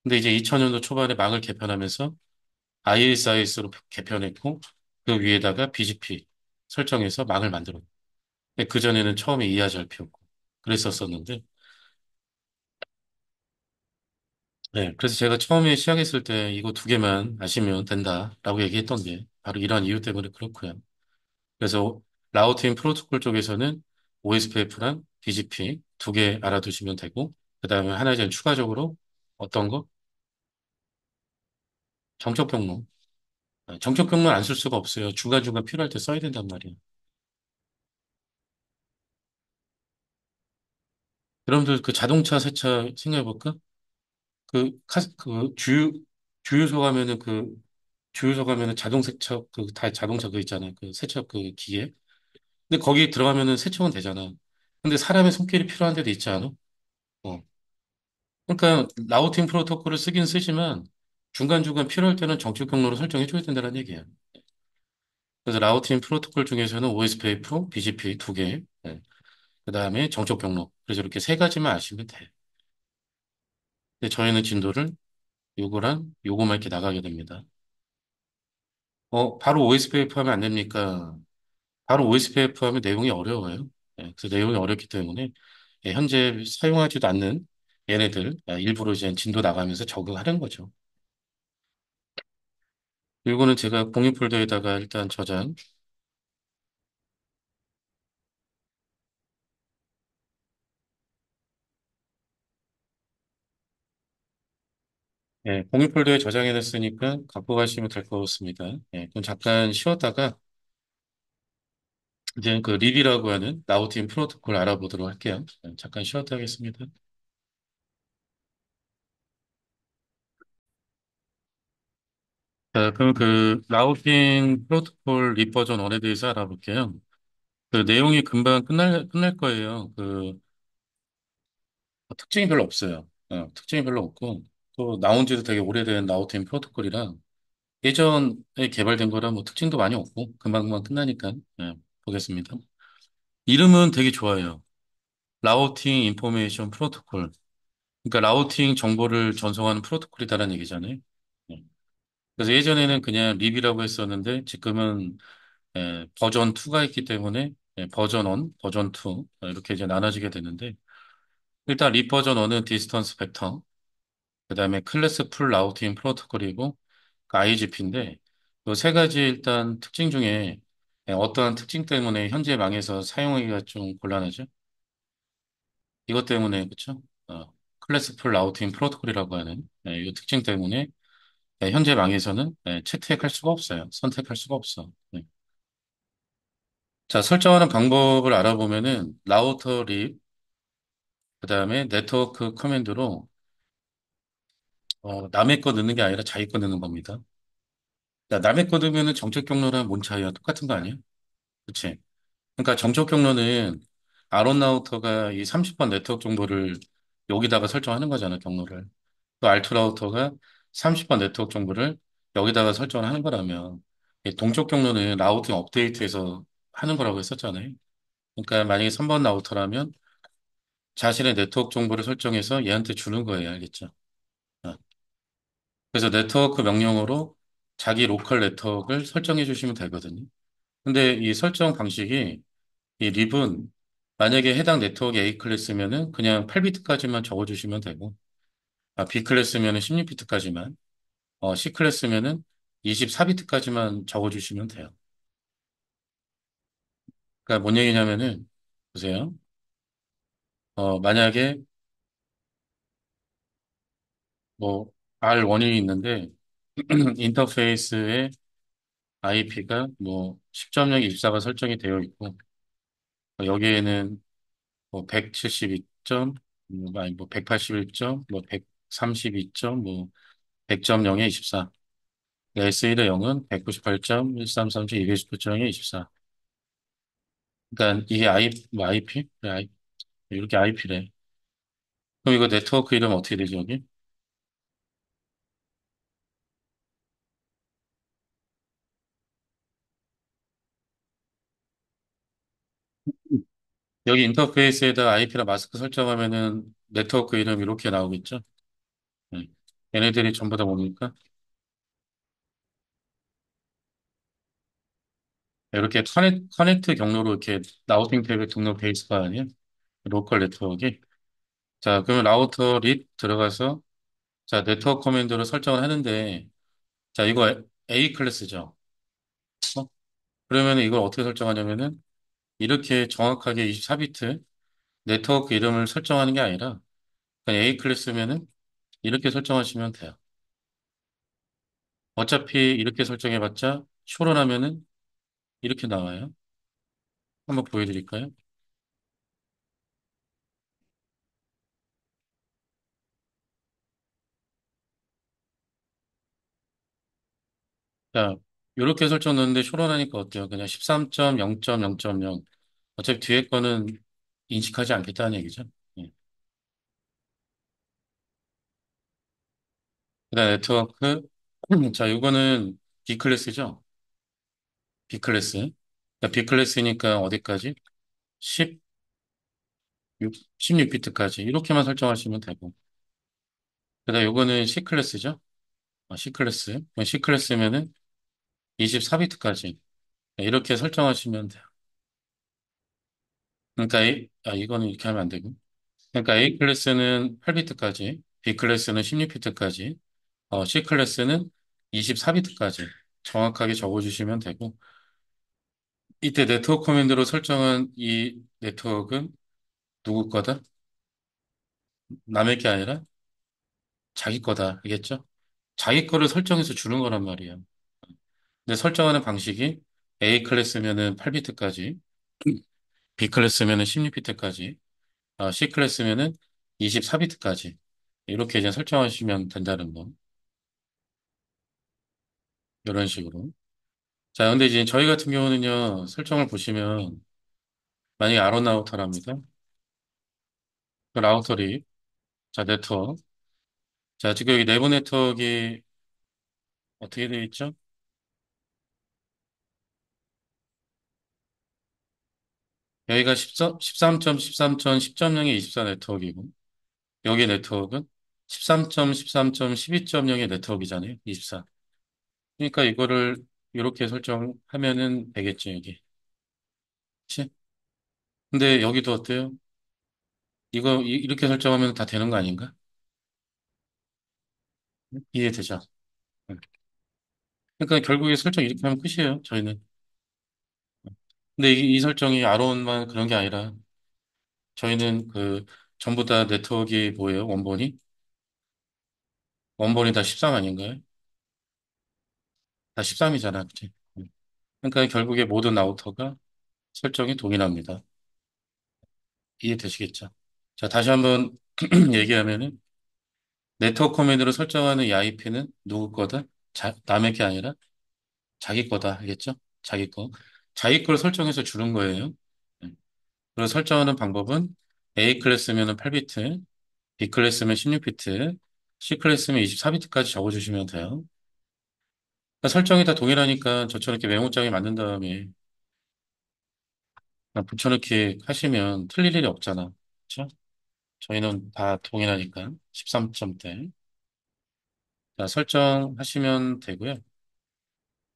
근데 이제 2000년도 초반에 막을 개편하면서 ISIS로 개편했고 그 위에다가 BGP 설정해서 막을 만들었고 그전에는 처음에 이하절표였고 그랬었었는데 네, 그래서 제가 처음에 시작했을 때 이거 두 개만 아시면 된다라고 얘기했던 게 바로 이런 이유 때문에 그렇고요. 그래서 라우팅 프로토콜 쪽에서는 OSPF랑 BGP 두 개 알아두시면 되고 그다음에 하나 이제 추가적으로 어떤 거? 정적 경로. 정적 경로 안 쓸 수가 없어요. 중간중간 필요할 때 써야 된단 말이에요. 여러분들 그 자동차 세차 생각해 볼까? 주유소 가면은 주유소 가면은 자동 세척 다 자동차 있잖아요. 그 세척 기계. 근데 거기 들어가면은 세척은 되잖아. 근데 사람의 손길이 필요한 데도 있지 않아? 어. 그러니까 라우팅 프로토콜을 쓰긴 쓰지만 중간중간 필요할 때는 정축 경로를 설정해 줘야 된다는 얘기예요. 그래서 라우팅 프로토콜 중에서는 OSPF, BGP 두 개, 그다음에 정적 경로. 그래서 이렇게 세 가지만 아시면 돼. 근데 저희는 진도를 요거랑 요거만 이렇게 나가게 됩니다. 바로 OSPF 하면 안 됩니까? 바로 OSPF 하면 내용이 어려워요. 그래서 내용이 어렵기 때문에 현재 사용하지도 않는 얘네들 일부러 이제 진도 나가면서 적응하는 거죠. 이거는 제가 공유 폴더에다가 일단 저장. 공유 폴더에 저장해놨으니까 갖고 가시면 될 것 같습니다. 그럼 잠깐 쉬었다가 이제 그 립이라고 하는 라우팅 프로토콜 알아보도록 할게요. 잠깐 쉬었다 하겠습니다. 자, 그럼 그 라우팅 프로토콜 립 버전 1에 대해서 알아볼게요. 그 내용이 금방 끝날 거예요. 특징이 별로 없어요. 특징이 별로 없고, 또 나온 지도 되게 오래된 라우팅 프로토콜이라 예전에 개발된 거라 뭐 특징도 많이 없고, 금방금방 끝나니까, 보겠습니다. 이름은 되게 좋아요. 라우팅 인포메이션 프로토콜. 그러니까 라우팅 정보를 전송하는 프로토콜이다라는 얘기잖아요. 예. 그래서 예전에는 그냥 립이라고 했었는데, 지금은 버전 2가 있기 때문에 버전 1, 버전 2 이렇게 이제 나눠지게 되는데, 일단 립 버전 1은 디스턴스 벡터, 그다음에 클래스 풀 라우팅 프로토콜이고 IGP인데 이 세 가지 일단 특징 중에 어떠한 특징 때문에 현재 망해서 사용하기가 좀 곤란하죠. 이것 때문에 그렇죠. 클래스 풀 라우팅 프로토콜이라고 하는 이 특징 때문에 현재 망에서는 채택할 수가 없어요. 선택할 수가 없어. 네. 자, 설정하는 방법을 알아보면은 라우터 립, 그다음에 네트워크 커맨드로 남의 거 넣는 게 아니라 자기 거 넣는 겁니다. 야, 남의 거 넣으면은 정책 경로랑 뭔 차이야? 똑같은 거 아니야? 그치? 그러니까 정책 경로는 아론 라우터가 이 30번 네트워크 정보를 여기다가 설정하는 거잖아, 경로를. 또 알투 라우터가 30번 네트워크 정보를 여기다가 설정을 하는 거라면 이 동쪽 경로는 라우팅 업데이트해서 하는 거라고 했었잖아요. 그러니까 만약에 3번 라우터라면 자신의 네트워크 정보를 설정해서 얘한테 주는 거예요, 알겠죠? 어. 그래서 네트워크 명령어로 자기 로컬 네트워크를 설정해 주시면 되거든요. 근데 이 설정 방식이 이 립은 만약에 해당 네트워크 A 클래스면은 그냥 8비트까지만 적어주시면 되고, B 클래스면은 16비트까지만, C 클래스면은 24비트까지만 적어주시면 돼요. 그러니까 뭔 얘기냐면은, 보세요. 만약에 뭐 R1이 있는데, 인터페이스에 IP가 뭐 10.0, 24가 설정이 되어 있고, 여기에는 뭐 172점, 아니 뭐 181점, 뭐 132점, 뭐 100.0에 24. SE의 0은 198.133점, 219.0에 24. 그러니까 이게 뭐 IP? 그래, 이렇게 IP래. 그럼 이거 네트워크 이름 어떻게 되죠, 여기? 여기 인터페이스에다 IP랑 마스크 설정하면은 네트워크 이름 이렇게 나오겠죠? 네. 얘네들이 전부 다 뭡니까? 이렇게 커넥트 경로로 이렇게 라우팅 탭에 등록돼 있을 거 아니에요? 로컬 네트워크에. 자, 그러면 라우터 립 들어가서 자, 네트워크 커맨드로 설정을 하는데 자, 이거 A 클래스죠. 어? 그러면 이걸 어떻게 설정하냐면은 이렇게 정확하게 24비트 네트워크 이름을 설정하는 게 아니라 그냥 A 클래스면은 이렇게 설정하시면 돼요. 어차피 이렇게 설정해봤자 쇼런하면은 이렇게 나와요. 한번 보여드릴까요? 자, 이렇게 설정 넣는데 쇼런하니까 어때요? 그냥 13.0.0.0. 어차피 뒤에 거는 인식하지 않겠다는 얘기죠. 예. 그다음 네트워크. 자, 이거는 B 클래스죠? B 클래스. B 클래스니까 어디까지? 16, 16비트까지. 이렇게만 설정하시면 되고. 그다음 요거는 C 클래스죠? C 클래스. C 클래스면은 24비트까지. 이렇게 설정하시면 돼요. 그러니까 이거는 이렇게 하면 안 되고. 그러니까 A 클래스는 8비트까지, B 클래스는 16비트까지, C 클래스는 24비트까지 정확하게 적어주시면 되고, 이때 네트워크 커맨드로 설정한 이 네트워크는 누구 거다? 남의 게 아니라 자기 거다. 알겠죠? 자기 거를 설정해서 주는 거란 말이에요. 근데 설정하는 방식이 A 클래스면은 8비트까지, B 클래스면은 16비트까지, C 클래스면은 24비트까지. 이렇게 이제 설정하시면 된다는 거. 이런 식으로. 자, 근데 이제 저희 같은 경우는요, 설정을 보시면, 만약에 아론 라우터랍니다. 그 라우터리, 자, 네트워크. 자, 지금 여기 내부 네트워크가 어떻게 되어 있죠? 여기가 13.13.10.0의 24 네트워크이고, 여기 네트워크는 13.13.12.0의 네트워크이잖아요. 24. 그러니까 이거를 이렇게 설정하면은 되겠지, 여기. 그치? 근데 여기도 어때요? 이거 이렇게 설정하면 다 되는 거 아닌가? 이해되죠? 응. 그러니까 결국에 설정 이렇게 하면 끝이에요, 저희는. 근데 이 설정이 아론만 그런 게 아니라 저희는 그 전부 다 네트워크가 뭐예요? 원본이? 원본이 다 13 아닌가요? 다 13이잖아, 그치? 응. 그러니까 결국에 모든 라우터가 설정이 동일합니다. 이해되시겠죠? 자, 다시 한번 얘기하면은 네트워크 커맨드로 설정하는 이 IP는 누구 거다? 남의 게 아니라 자기 거다. 알겠죠? 자기 거. 자기 걸 설정해서 주는 거예요. 네. 그리고 설정하는 방법은 A 클래스면은 8비트, B 클래스면 16비트, C 클래스면 24비트까지 적어주시면 돼요. 그러니까 설정이 다 동일하니까 저처럼 이렇게 메모장에 만든 다음에 그냥 붙여넣기 하시면 틀릴 일이 없잖아. 그렇죠? 저희는 다 동일하니까 13점대. 자, 설정하시면 되고요.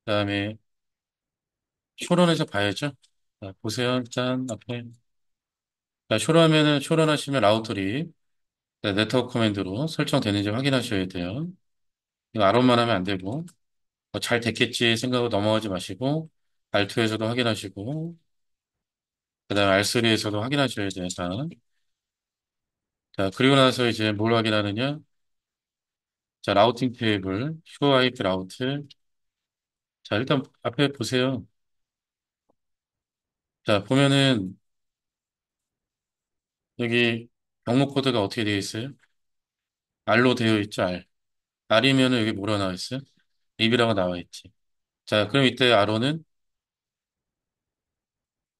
그다음에 쇼런해서 봐야죠. 자, 보세요. 일단 앞에. 자, 쇼런하시면 라우터리 네트워크 커맨드로 설정되는지 확인하셔야 돼요. 이거 아론만 하면 안 되고 잘 됐겠지 생각으로 넘어가지 마시고 R2에서도 확인하시고 그다음에 R3에서도 확인하셔야 돼요. 자, 자, 그리고 나서 이제 뭘 확인하느냐? 자, 라우팅 테이블, 휴 IP 라우트. 자, 일단 앞에 보세요. 자, 보면은 여기 경로 코드가 어떻게 되어 있어요? R로 되어 있죠, R. R이면은 여기 뭐라 나와 있어요? 립이라고 나와 있지. 자, 그럼 이때 R로는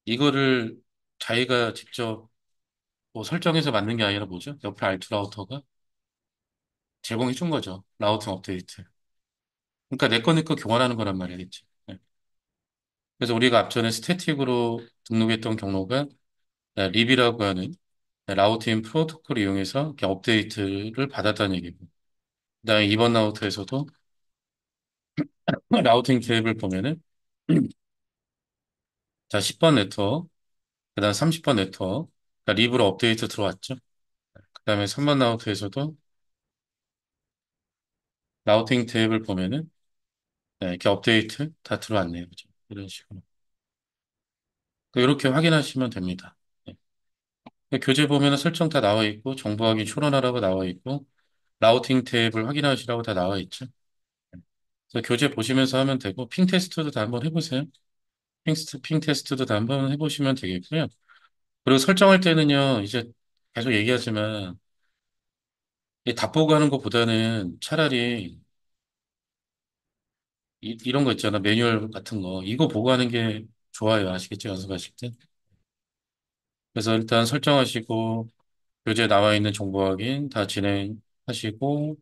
이거를 자기가 직접 뭐 설정해서 만든 게 아니라 뭐죠? 옆에 R2 라우터가 제공해 준 거죠. 라우팅 업데이트. 그러니까 내 거 교환하는 거란 말이겠지. 네. 그래서 우리가 앞전에 스태틱으로 등록했던 경로가 립이라고 하는 라우팅 프로토콜을 이용해서 이렇게 업데이트를 받았다는 얘기고. 그다음에 이번 라우터에서도 라우팅 테이블 보면은 자 10번 네트워크, 그다음 30번 네트워크, 그러니까 립으로 업데이트 들어왔죠. 그다음에 3번 라우터에서도 라우팅 테이블 보면은 이렇게 업데이트 다 들어왔네요. 그죠? 이런 식으로. 그러니까 이렇게 확인하시면 됩니다. 네. 교재 보면은 설정 다 나와 있고 정보 확인 추론하라고 나와 있고 라우팅 테이블 확인하시라고 다 나와 있죠. 그래서 교재 보시면서 하면 되고 핑 테스트도 다 한번 해보세요. 핑 테스트도 다 한번 해보시면 되겠고요. 그리고 설정할 때는요, 이제 계속 얘기하지만 다 보고 하는 것보다는 차라리 이런 거 있잖아. 매뉴얼 같은 거. 이거 보고 하는 게 좋아요. 아시겠죠? 연습하실 때. 그래서 일단 설정하시고 교재에 나와 있는 정보 확인 다 진행하시고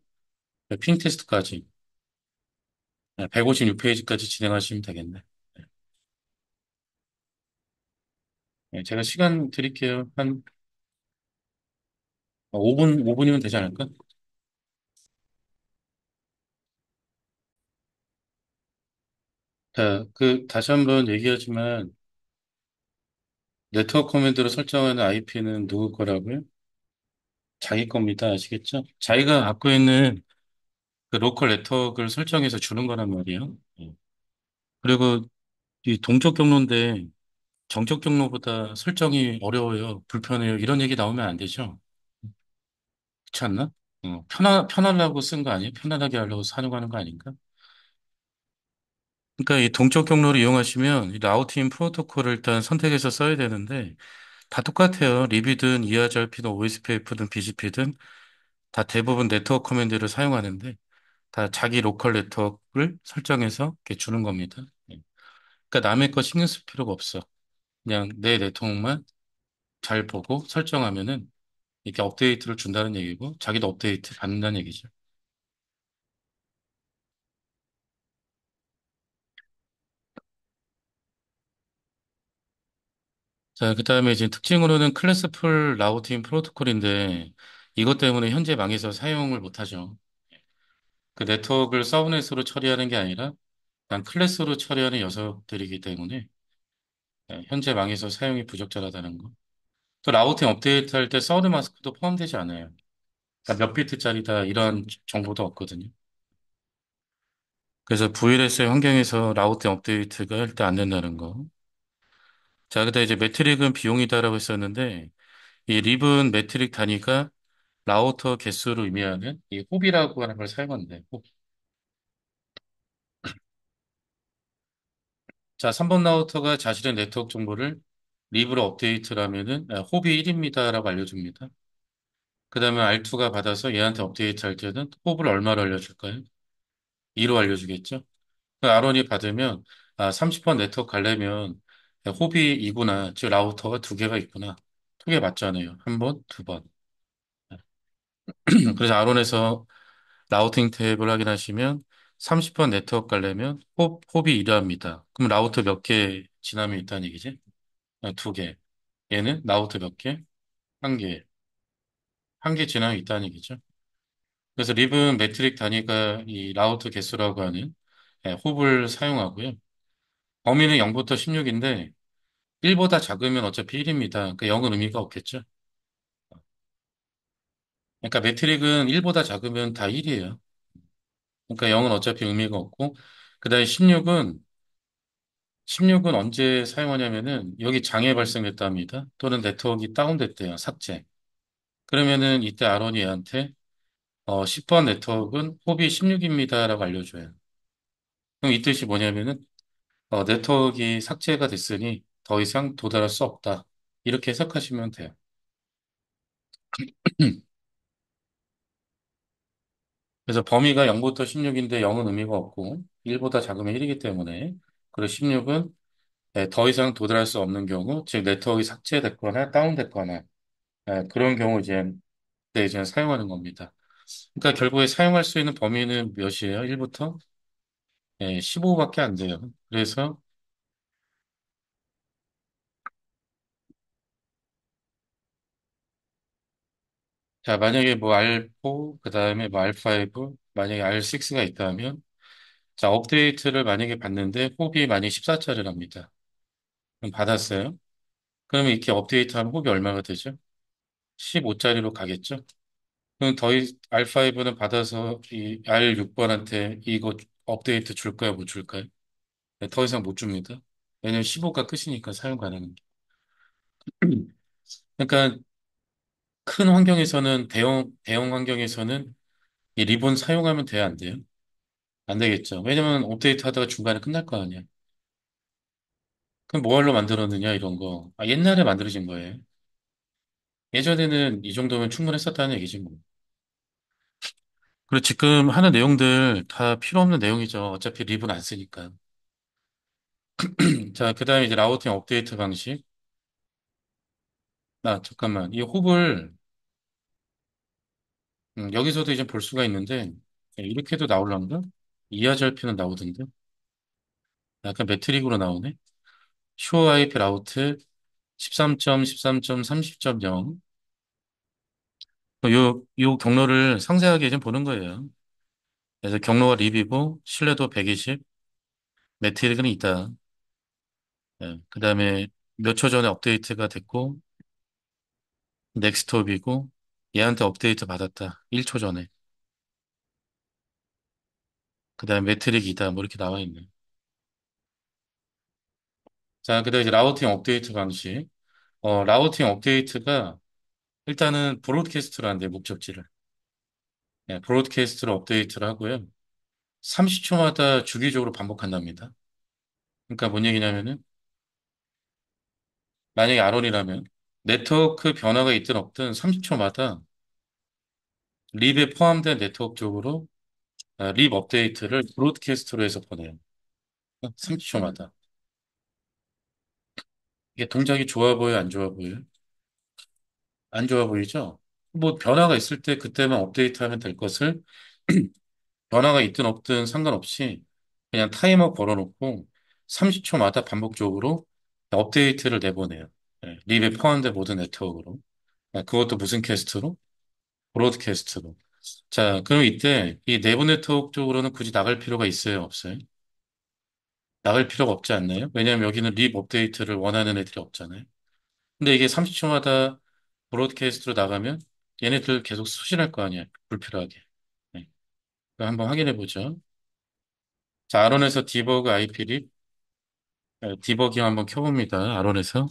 핑 테스트까지 156페이지까지 진행하시면 되겠네. 네, 제가 시간 드릴게요. 한 5분이면 되지 않을까? 자, 다시 한번 얘기하지만 네트워크 커맨드로 설정하는 IP는 누구 거라고요? 자기 겁니다. 아시겠죠? 자기가 갖고 있는 그 로컬 네트워크를 설정해서 주는 거란 말이에요. 예. 그리고 이 동적 경로인데 정적 경로보다 설정이 어려워요. 불편해요. 이런 얘기 나오면 안 되죠. 그렇지 않나? 편하려고 쓴 거 아니에요? 편안하게 하려고 사용하는 거 아닌가? 그러니까 이 동적 경로를 이용하시면 이 라우팅 프로토콜을 일단 선택해서 써야 되는데 다 똑같아요. 리비든 ERGRP든 OSPF든 BGP든 다 대부분 네트워크 커맨드를 사용하는데 다 자기 로컬 네트워크를 설정해서 이렇게 주는 겁니다. 예. 그러니까 남의 거 신경 쓸 필요가 없어. 그냥 내 네트워크만 잘 보고 설정하면은 이렇게 업데이트를 준다는 얘기고 자기도 업데이트 받는다는 얘기죠. 자, 그다음에 이제 특징으로는 클래스풀 라우팅 프로토콜인데 이것 때문에 현재 망해서 사용을 못하죠. 그 네트워크를 서브넷으로 처리하는 게 아니라 그냥 클래스로 처리하는 녀석들이기 때문에 현재 망해서 사용이 부적절하다는 거. 또 라우팅 업데이트 할 때 사우드 마스크도 포함되지 않아요. 그러니까 몇 비트짜리다 이런 정보도 없거든요. 그래서 VLS의 환경에서 라우팅 업데이트가 일단 안 된다는 거. 자, 그다음 이제 매트릭은 비용이다라고 했었는데 이 립은 매트릭 단위가 라우터 개수를 의미하는 이 홉이라고 하는 걸 사용한대. 홉. 자, 3번 라우터가 자신의 네트워크 정보를 립으로 업데이트를 하면은 홉이 1입니다라고 알려줍니다. 그다음에 R2가 받아서 얘한테 업데이트 할 때는 홉을 얼마로 알려줄까요? 2로 알려주겠죠. 그 아론이 받으면 30번 네트워크 가려면 홉이 2구나. 즉 라우터가 두 개가 있구나. 두 개 맞잖아요. 한 번, 두 번. 그래서 아론에서 라우팅 탭을 확인하시면 30번 네트워크 가려면 홉이 이러합니다. 그럼 라우터 몇 개 지남이 있다는 얘기지? 두 개. 얘는 라우터 몇 개? 한 개. 한 개 지남이 있다는 얘기죠. 그래서 립은 매트릭 단위가 이 라우터 개수라고 하는 홉을 사용하고요. 범위는 0부터 16인데 1보다 작으면 어차피 1입니다. 그러니까 0은 의미가 없겠죠. 그러니까 매트릭은 1보다 작으면 다 1이에요. 그러니까 0은 어차피 의미가 없고 그다음에 16은 언제 사용하냐면은 여기 장애 발생했다 합니다. 또는 네트워크가 다운됐대요. 삭제. 그러면은 이때 아론이 얘한테 10번 네트워크는 홉이 16입니다라고 알려줘요. 그럼 이 뜻이 뭐냐면은 네트워크가 삭제가 됐으니 더 이상 도달할 수 없다. 이렇게 해석하시면 돼요. 그래서 범위가 0부터 16인데 0은 의미가 없고 1보다 작으면 1이기 때문에 그리고 16은 더 이상 도달할 수 없는 경우, 즉 네트워크가 삭제됐거나 다운됐거나 그런 경우 이제 사용하는 겁니다. 그러니까 결국에 사용할 수 있는 범위는 몇이에요? 1부터 15밖에 안 돼요. 그래서 자, 만약에 뭐 R4, 그 다음에 뭐 R5, 만약에 R6가 있다면, 자, 업데이트를 만약에 받는데 홉이 만약에 14짜리랍니다. 그럼 받았어요. 그러면 이렇게 업데이트하면 홉이 얼마가 되죠? 15짜리로 가겠죠? 그럼 R5는 받아서 이 R6번한테 이거 업데이트 줄까요? 못 줄까요? 네, 더 이상 못 줍니다. 왜냐면 15가 끝이니까 사용 가능한 게. 그러니까 큰 환경에서는 대형 환경에서는 이 리본 사용하면 돼야 안 돼요? 안 되겠죠. 왜냐면 업데이트 하다가 중간에 끝날 거 아니야. 그럼 뭐하러 만들었느냐 이런 거. 아, 옛날에 만들어진 거예요. 예전에는 이 정도면 충분했었다는 얘기지 뭐. 그리고 지금 하는 내용들 다 필요 없는 내용이죠. 어차피 리본 안 쓰니까. 자, 그다음에 이제 라우팅 업데이트 방식. 아, 잠깐만. 이 홉을 여기서도 이제 볼 수가 있는데 이렇게도 나올란가? 이하절표는 나오던데. 약간 매트릭으로 나오네. 쇼 IP 라우트 13점, 13점, 30.0. 요 경로를 상세하게 좀 보는 거예요. 그래서 경로가 립이고 신뢰도 120, 매트릭은 있다. 그 다음에 몇 초 전에 업데이트가 됐고 넥스트업이고 얘한테 업데이트 받았다. 1초 전에. 그 다음에 매트릭이다. 뭐 이렇게 나와 있네. 자, 그 다음에 이제 라우팅 업데이트 방식. 라우팅 업데이트가 일단은 브로드캐스트로 한대, 목적지를. 브로드캐스트로 업데이트를 하고요. 30초마다 주기적으로 반복한답니다. 그러니까 뭔 얘기냐면은 만약에 아론이라면 네트워크 변화가 있든 없든 30초마다 립에 포함된 네트워크 쪽으로 립 업데이트를 브로드캐스트로 해서 보내요. 30초마다. 이게 동작이 좋아 보여요, 안 좋아 보여요? 안 좋아 보이죠? 뭐 변화가 있을 때 그때만 업데이트하면 될 것을 변화가 있든 없든 상관없이 그냥 타이머 걸어놓고 30초마다 반복적으로 업데이트를 내보내요. 립에 포함된 모든 네트워크로. 그것도 무슨 캐스트로? 브로드캐스트로. 자, 그럼 이때 이 내부 네트워크 쪽으로는 굳이 나갈 필요가 있어요, 없어요? 나갈 필요가 없지 않나요? 왜냐하면 여기는 립 업데이트를 원하는 애들이 없잖아요. 근데 이게 30초마다 브로드캐스트로 나가면 얘네들 계속 수신할 거 아니에요. 불필요하게. 네. 그럼 한번 확인해 보죠. 자, 아론에서 디버그 IP 립, 디버깅 한번 켜봅니다. 아론에서.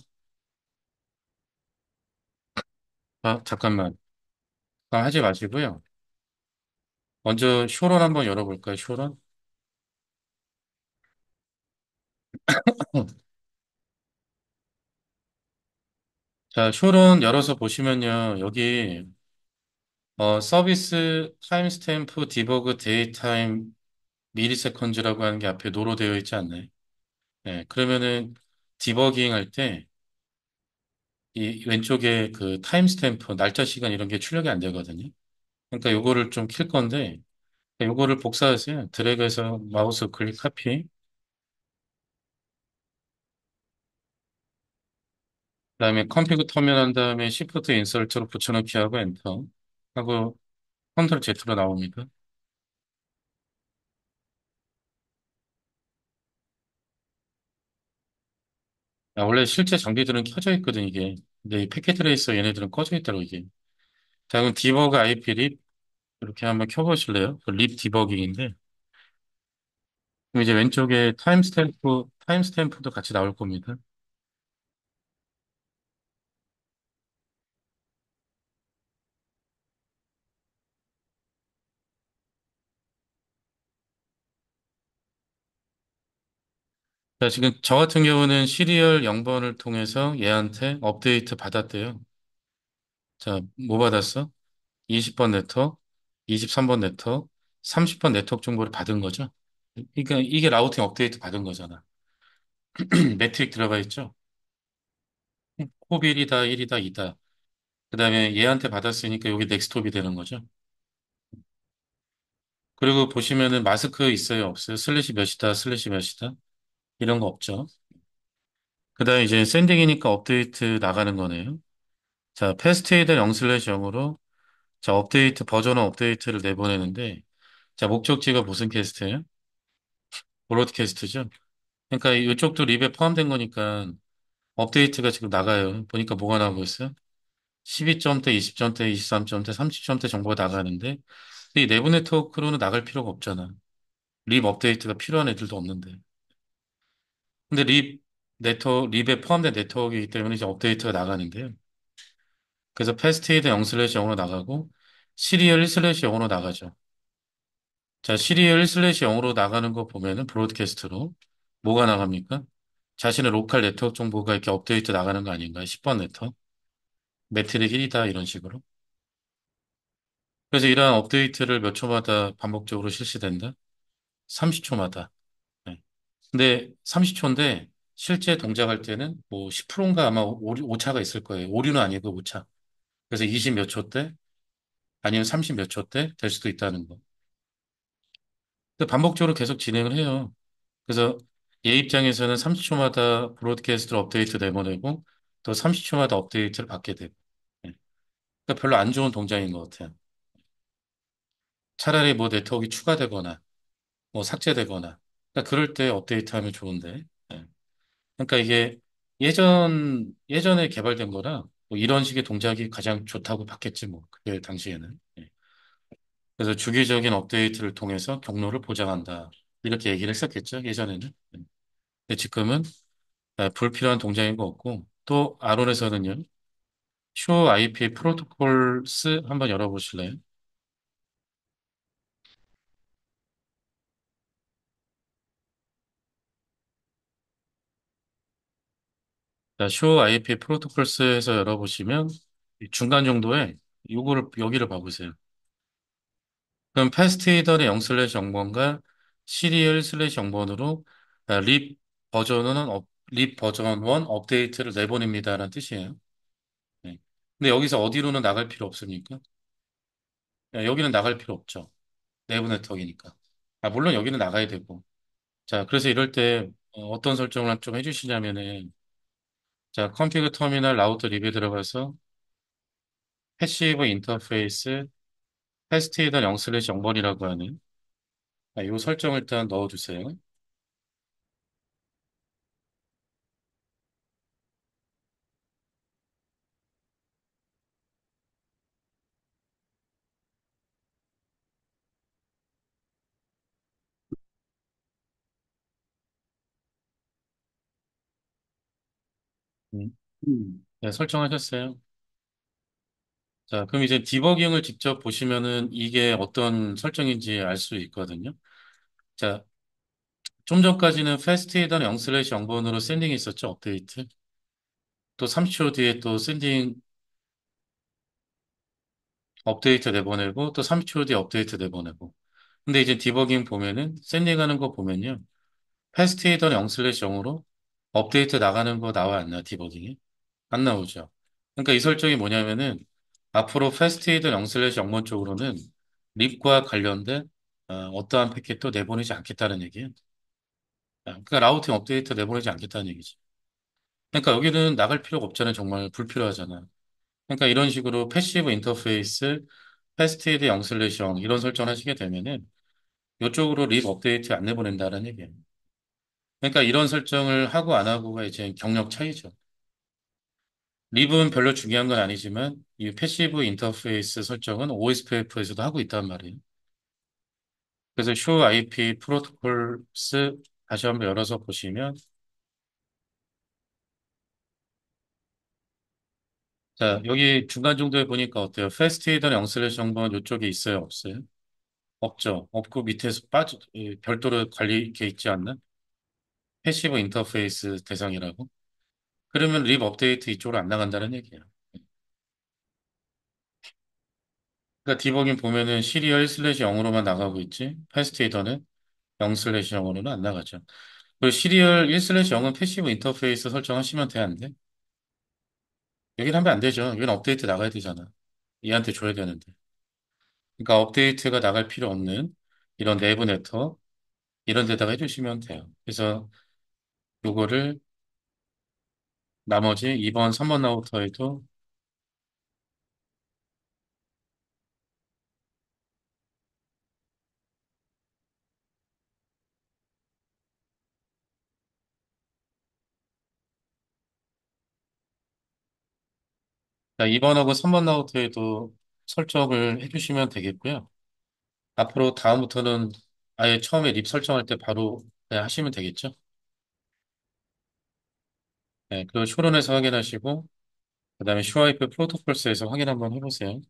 아, 잠깐만. 하지 마시고요. 먼저 쇼런 한번 열어볼까요, 쇼런? 자, 쇼런 열어서 보시면요. 여기 서비스 타임스탬프 디버그 데이타임 미리세컨즈라고 하는 게 앞에 노로 되어 있지 않나요? 네, 그러면은 디버깅 할 때 이 왼쪽에 그 타임스탬프 날짜 시간 이런 게 출력이 안 되거든요. 그러니까 요거를 좀 킬 건데 요거를 복사하세요. 드래그해서 마우스 클릭 카피. 그다음에 컴피그 터미널 한 다음에 시프트 인서트로 붙여넣기 하고 엔터 하고 컨트롤 Z로 나옵니다. 원래 실제 장비들은 켜져 있거든 이게. 근데 이 패킷 트레이서 얘네들은 꺼져 있다고 이게. 자, 그럼 디버그 IP 립 이렇게 한번 켜보실래요? 그립 디버깅인데 그럼 이제 왼쪽에 타임스탬프도 같이 나올 겁니다. 자, 지금 저 같은 경우는 시리얼 0번을 통해서 얘한테 업데이트 받았대요. 자, 뭐 받았어? 20번 네트워크, 23번 네트워크, 30번 네트워크 정보를 받은 거죠. 그러니까 이게 라우팅 업데이트 받은 거잖아. 매트릭 들어가 있죠. 홉 1이다, 1이다, 2다. 그 다음에 얘한테 받았으니까 여기 넥스트홉이 되는 거죠. 그리고 보시면은 마스크 있어요, 없어요? 슬래시 몇이다, 슬래시 몇이다? 이런 거 없죠. 그 다음에 이제 샌딩이니까 업데이트 나가는 거네요. 자, 패스트에이드 0 슬래시 0으로 자, 업데이트, 버전 업데이트를 내보내는데, 자, 목적지가 무슨 캐스트예요? 브로드캐스트죠? 그러니까 이쪽도 립에 포함된 거니까 업데이트가 지금 나가요. 보니까 뭐가 나오고 있어요? 12점대, 20점대, 23점대, 30점대 정보가 나가는데, 이 내부 네트워크로는 나갈 필요가 없잖아. 립 업데이트가 필요한 애들도 없는데. 근데 립에 포함된 네트워크이기 때문에 이제 업데이트가 나가는데요. 그래서 패스트이드 0 슬래시 0으로 나가고, 시리얼 1 슬래시 0으로 나가죠. 자, 시리얼 1 슬래시 0으로 나가는 거 보면은 브로드캐스트로 뭐가 나갑니까? 자신의 로컬 네트워크 정보가 이렇게 업데이트 나가는 거 아닌가요? 10번 네트워크? 매트릭 1이다 이런 식으로. 그래서 이러한 업데이트를 몇 초마다 반복적으로 실시된다? 30초마다. 근데 30초인데 실제 동작할 때는 뭐 10%인가 아마 오차가 있을 거예요. 오류는 아니고 오차. 그래서 20 몇 초 때 아니면 30 몇 초 때 될 수도 있다는 거. 근데 반복적으로 계속 진행을 해요. 그래서 얘 입장에서는 30초마다 브로드캐스트를 업데이트 내보내고 또 30초마다 업데이트를 받게 되고. 예. 그러니까 별로 안 좋은 동작인 것 같아요. 차라리 뭐 네트워크가 추가되거나 뭐 삭제되거나 그러니까 그럴 때 업데이트하면 좋은데. 예. 그러니까 이게 예전에 개발된 거라 뭐 이런 식의 동작이 가장 좋다고 봤겠지 뭐 그때 당시에는. 예. 그래서 주기적인 업데이트를 통해서 경로를 보장한다 이렇게 얘기를 했었겠죠 예전에는. 예. 근데 지금은 불필요한 동작인 것 같고 또 아론에서는요 쇼 IP 프로토콜스 한번 열어보실래요? 자, 쇼 IP 프로토콜스에서 열어보시면 이 중간 정도에 요거를 여기를 봐보세요. 그럼 패스트 히더의 0 슬래시 0번과 시리얼 슬래시 0번으로 립 버전 1 업데이트를 내보냅니다라는 뜻이에요. 네. 근데 여기서 어디로는 나갈 필요 없습니까? 여기는 나갈 필요 없죠. 내부 네트워크니까. 아, 물론 여기는 나가야 되고. 자, 그래서 이럴 때 떤 설정을 좀 해주시냐면은 자, 컴피그 터미널 라우터 립에 들어가서 패시브 인터페이스 패스트 히더 0 슬래시 0번이라고 하는 이 설정을 일단 넣어주세요. 네, 설정하셨어요. 자, 그럼 이제 디버깅을 직접 보시면은 이게 어떤 설정인지 알 수 있거든요. 자, 좀 전까지는 패스트히더 0 슬래시 0번으로 샌딩이 있었죠, 업데이트. 또 30초 뒤에 또 샌딩 업데이트 내보내고 또 30초 뒤에 업데이트 내보내고. 근데 이제 디버깅 보면은 샌딩하는 거 보면요. 패스트히더 0 슬래시 0으로 업데이트 나가는 거 나와 안 나와, 디버깅이? 안 나오죠. 그러니까 이 설정이 뭐냐면은 앞으로 패스트히드 0 슬래시 0번 쪽으로는 립과 관련된 어떠한 패킷도 내보내지 않겠다는 얘기예요. 그러니까 라우팅 업데이트 내보내지 않겠다는 얘기지. 그러니까 여기는 나갈 필요가 없잖아요. 정말 불필요하잖아. 그러니까 이런 식으로 패시브 인터페이스 패스트히드 0 슬래시 0 이런 설정 하시게 되면은 이쪽으로 립 업데이트 안 내보낸다는 얘기예요. 그러니까 이런 설정을 하고 안 하고가 이제 경력 차이죠. 립은 별로 중요한 건 아니지만 이 패시브 인터페이스 설정은 OSPF에서도 하고 있단 말이에요. 그래서 show IP 프로토콜스 다시 한번 열어서 보시면 자 여기 중간 정도에 보니까 어때요? 패스트히더 0 슬래시 0번 이쪽에 있어요? 없어요? 없죠. 없고 밑에서 별도로 관리 이렇게 있지 않나? 패시브 인터페이스 대상이라고? 그러면 립 업데이트 이쪽으로 안 나간다는 얘기예요. 그러니까 디버깅 보면은 시리얼 1 슬래시 0으로만 나가고 있지 패스트히더는 0 슬래시 0으로는 안 나가죠. 그리고 시리얼 1 슬래시 0은 패시브 인터페이스 설정하시면 돼, 안 돼? 여기는 하면 안 되죠. 여기는 업데이트 나가야 되잖아. 얘한테 줘야 되는데. 그러니까 업데이트가 나갈 필요 없는 이런 내부 네트워크, 이런 데다가 해주시면 돼요. 그래서 요거를 나머지 2번, 3번 라우터에도 자, 2번하고 3번 라우터에도 설정을 해주시면 되겠고요. 앞으로 다음부터는 아예 처음에 립 설정할 때 바로 그냥 하시면 되겠죠. 네, 그리고 쇼론에서 확인하시고, 그 다음에 슈와이프 프로토콜스에서 확인 한번 해보세요.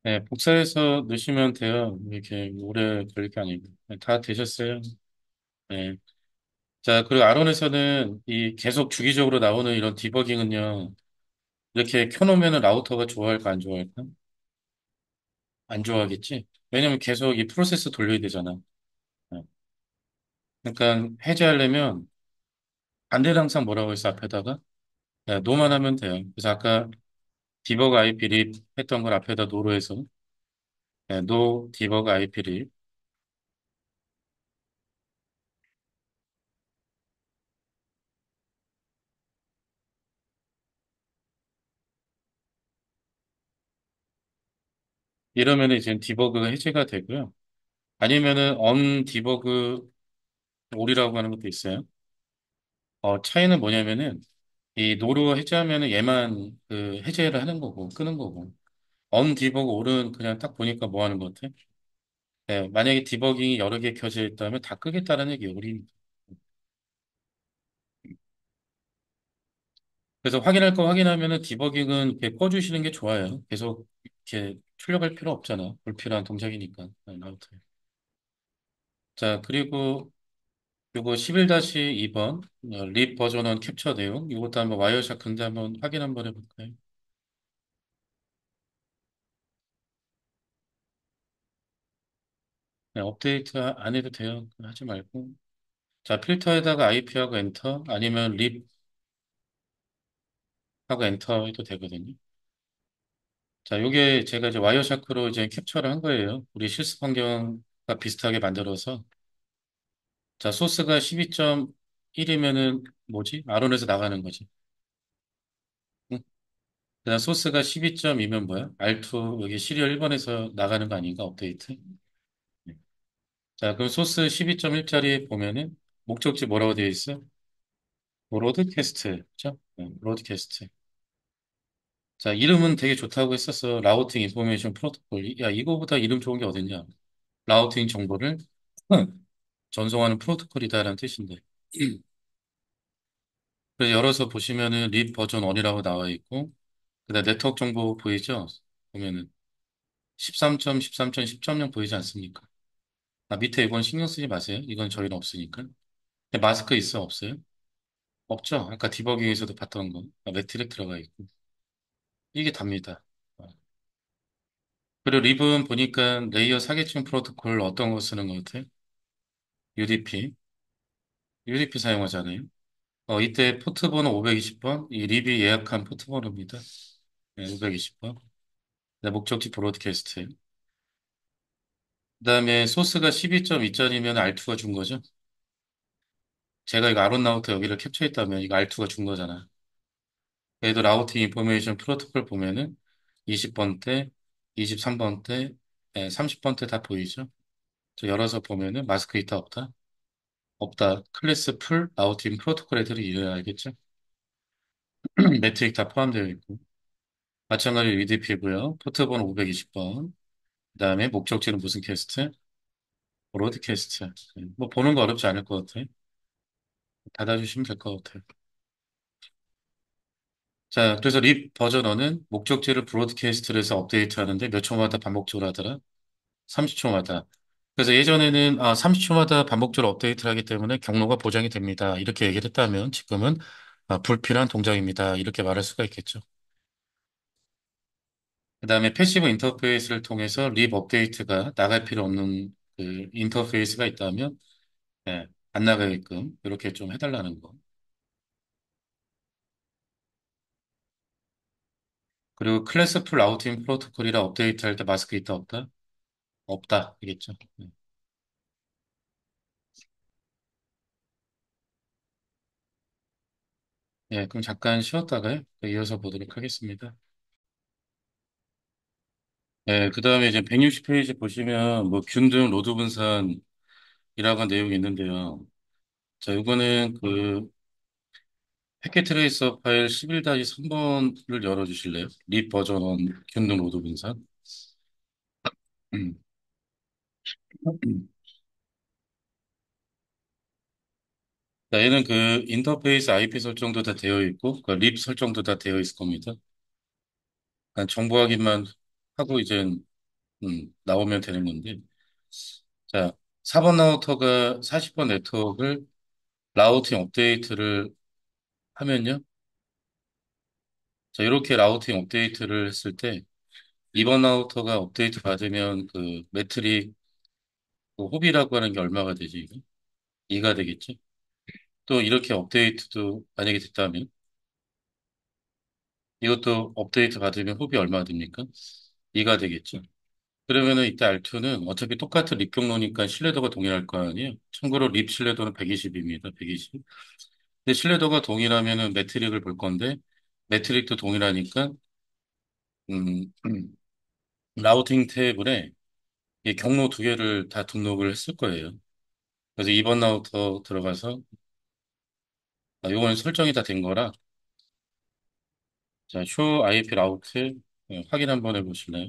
네, 복사해서 넣으시면 돼요. 이렇게 오래 걸릴 게 아니고. 네, 다 되셨어요. 네. 자, 그리고 아론에서는 이 계속 주기적으로 나오는 이런 디버깅은요, 이렇게 켜놓으면 라우터가 좋아할까, 안 좋아할까? 안 좋아하겠지? 왜냐면 계속 이 프로세스 돌려야 되잖아. 네. 그러니까 해제하려면 반대로 항상 뭐라고 했어, 앞에다가? 네, 노만 하면 돼요. 그래서 아까 디버그 IP 립 했던 걸 앞에다 노로 해서, 네, 노 디버그 IP 립. 이러면 이제 디버그가 해제가 되고요. 아니면은 on 디버그 올이라고 하는 것도 있어요. 차이는 뭐냐면은 이 노로 해제하면은 얘만 그 해제를 하는 거고 끄는 거고 on 디버그 올은 그냥 딱 보니까 뭐 하는 것 같아? 네, 만약에 디버깅이 여러 개 켜져 있다면 다 끄겠다는 얘기예요. 우리 그래서 확인할 거 확인하면은 디버깅은 이렇게 꺼주시는 게 좋아요. 계속 이렇게 출력할 필요 없잖아. 불필요한 동작이니까. 네, 아무튼. 자, 그리고 요거 11-2번 립 버전 1 캡처 내용 이것도 한번 와이어샤크인데 한번 확인 한번 해볼까요? 네, 업데이트 안 해도 돼요. 하지 말고. 자, 필터에다가 IP하고 엔터 아니면 립하고 엔터 해도 되거든요. 자, 요게 제가 이제 와이어샤크로 이제 캡처를 한 거예요. 우리 실습 환경과 비슷하게 만들어서. 자, 소스가 12.1이면은 뭐지? 아론에서 나가는 거지. 응? 그다음 소스가 12.2면 뭐야? R2 여기 시리얼 1번에서 나가는 거 아닌가? 업데이트? 네. 자, 그럼 소스 12.1짜리 보면은 목적지 뭐라고 되어 있어? 브로드캐스트. 그죠? 네, 브로드캐스트. 자, 이름은 되게 좋다고 했었어. 라우팅 인포메이션 프로토콜. 야, 이거보다 이름 좋은 게 어딨냐? 라우팅 정보를 전송하는 프로토콜이다라는 뜻인데. 그래서 열어서 보시면은 립 버전 1이라고 나와 있고, 그다음 네트워크 정보 보이죠? 보면은 13.13.10.0 보이지 않습니까? 아, 밑에 이건 신경 쓰지 마세요. 이건 저희는 없으니까. 근데 마스크 있어? 없어요? 없죠? 아까 디버깅에서도 봤던 거. 아, 매트릭 들어가 있고. 이게 답니다. 어. 그리고 립은 보니까 레이어 사계층 프로토콜 어떤 거 쓰는 것 같아요? UDP. UDP 사용하잖아요. 이때 포트 번호 520번, 이 립이 예약한 포트 번호입니다. 네, 520번. 네, 목적지 브로드캐스트. 그 다음에 소스가 12.2짜리면 R2가 준 거죠. 제가 이거 아론나우트 여기를 캡처했다면 이거 R2가 준 거잖아. 얘도 라우팅 인포메이션 프로토콜 보면은 20번대, 23번대, 30번대 다 보이죠? 저 열어서 보면은 마스크 있다 없다? 없다. 클래스 풀 라우팅 프로토콜 애들이 이래야 알겠죠? 매트릭 다 포함되어 있고. 마찬가지로 UDP고요. 포트번호 520번. 그다음에 목적지는 무슨 캐스트? 브로드캐스트. 뭐 보는 거 어렵지 않을 것 같아요. 닫아주시면 될 것 같아요. 자, 그래서 립 버전어는 목적지를 브로드캐스트를 해서 업데이트 하는데 몇 초마다 반복적으로 하더라? 30초마다. 그래서 예전에는 30초마다 반복적으로 업데이트를 하기 때문에 경로가 보장이 됩니다. 이렇게 얘기를 했다면 지금은 불필요한 동작입니다. 이렇게 말할 수가 있겠죠. 그다음에 패시브 인터페이스를 통해서 립 업데이트가 나갈 필요 없는 그 인터페이스가 있다면 안 나가게끔 이렇게 좀 해달라는 거. 그리고 클래스풀 라우팅 프로토콜이라 업데이트할 때 마스크 있다 없다? 없다. 되겠죠. 그럼 잠깐 쉬었다가 이어서 보도록 하겠습니다. 그다음에 이제 160페이지 보시면 뭐 균등 로드 분산이라고 한 내용이 있는데요. 자, 이거는 그 패킷 트레이서 파일 11-3번을 열어주실래요? 립 버전 원 균등 로드 분산. 음. 자, 얘는 그 인터페이스 IP 설정도 다 되어 있고, 그립 설정도 다 되어 있을 겁니다. 그러니까 정보 확인만 하고 이제 나오면 되는 건데. 자, 4번 라우터가 40번 네트워크를 라우팅 업데이트를 하면요. 자, 이렇게 라우팅 업데이트를 했을 때, 이번 라우터가 업데이트 받으면 그 매트릭 그 호비라고 하는 게 얼마가 되지, 이거? 2가 되겠지? 또 이렇게 업데이트도 만약에 됐다면, 이것도 업데이트 받으면 호비 얼마 됩니까? 2가 되겠죠. 그러면은 이때 R2는 어차피 똑같은 립 경로니까 신뢰도가 동일할 거 아니에요? 참고로 립 신뢰도는 120입니다. 120. 근데 신뢰도가 동일하면은 매트릭을 볼 건데, 매트릭도 동일하니까, 라우팅 테이블에 이 경로 두 개를 다 등록을 했을 거예요. 그래서 2번 라우터 들어가서, 요건 설정이 다 된 거라, 자, show IP 라우트 확인 한번 해보실래요?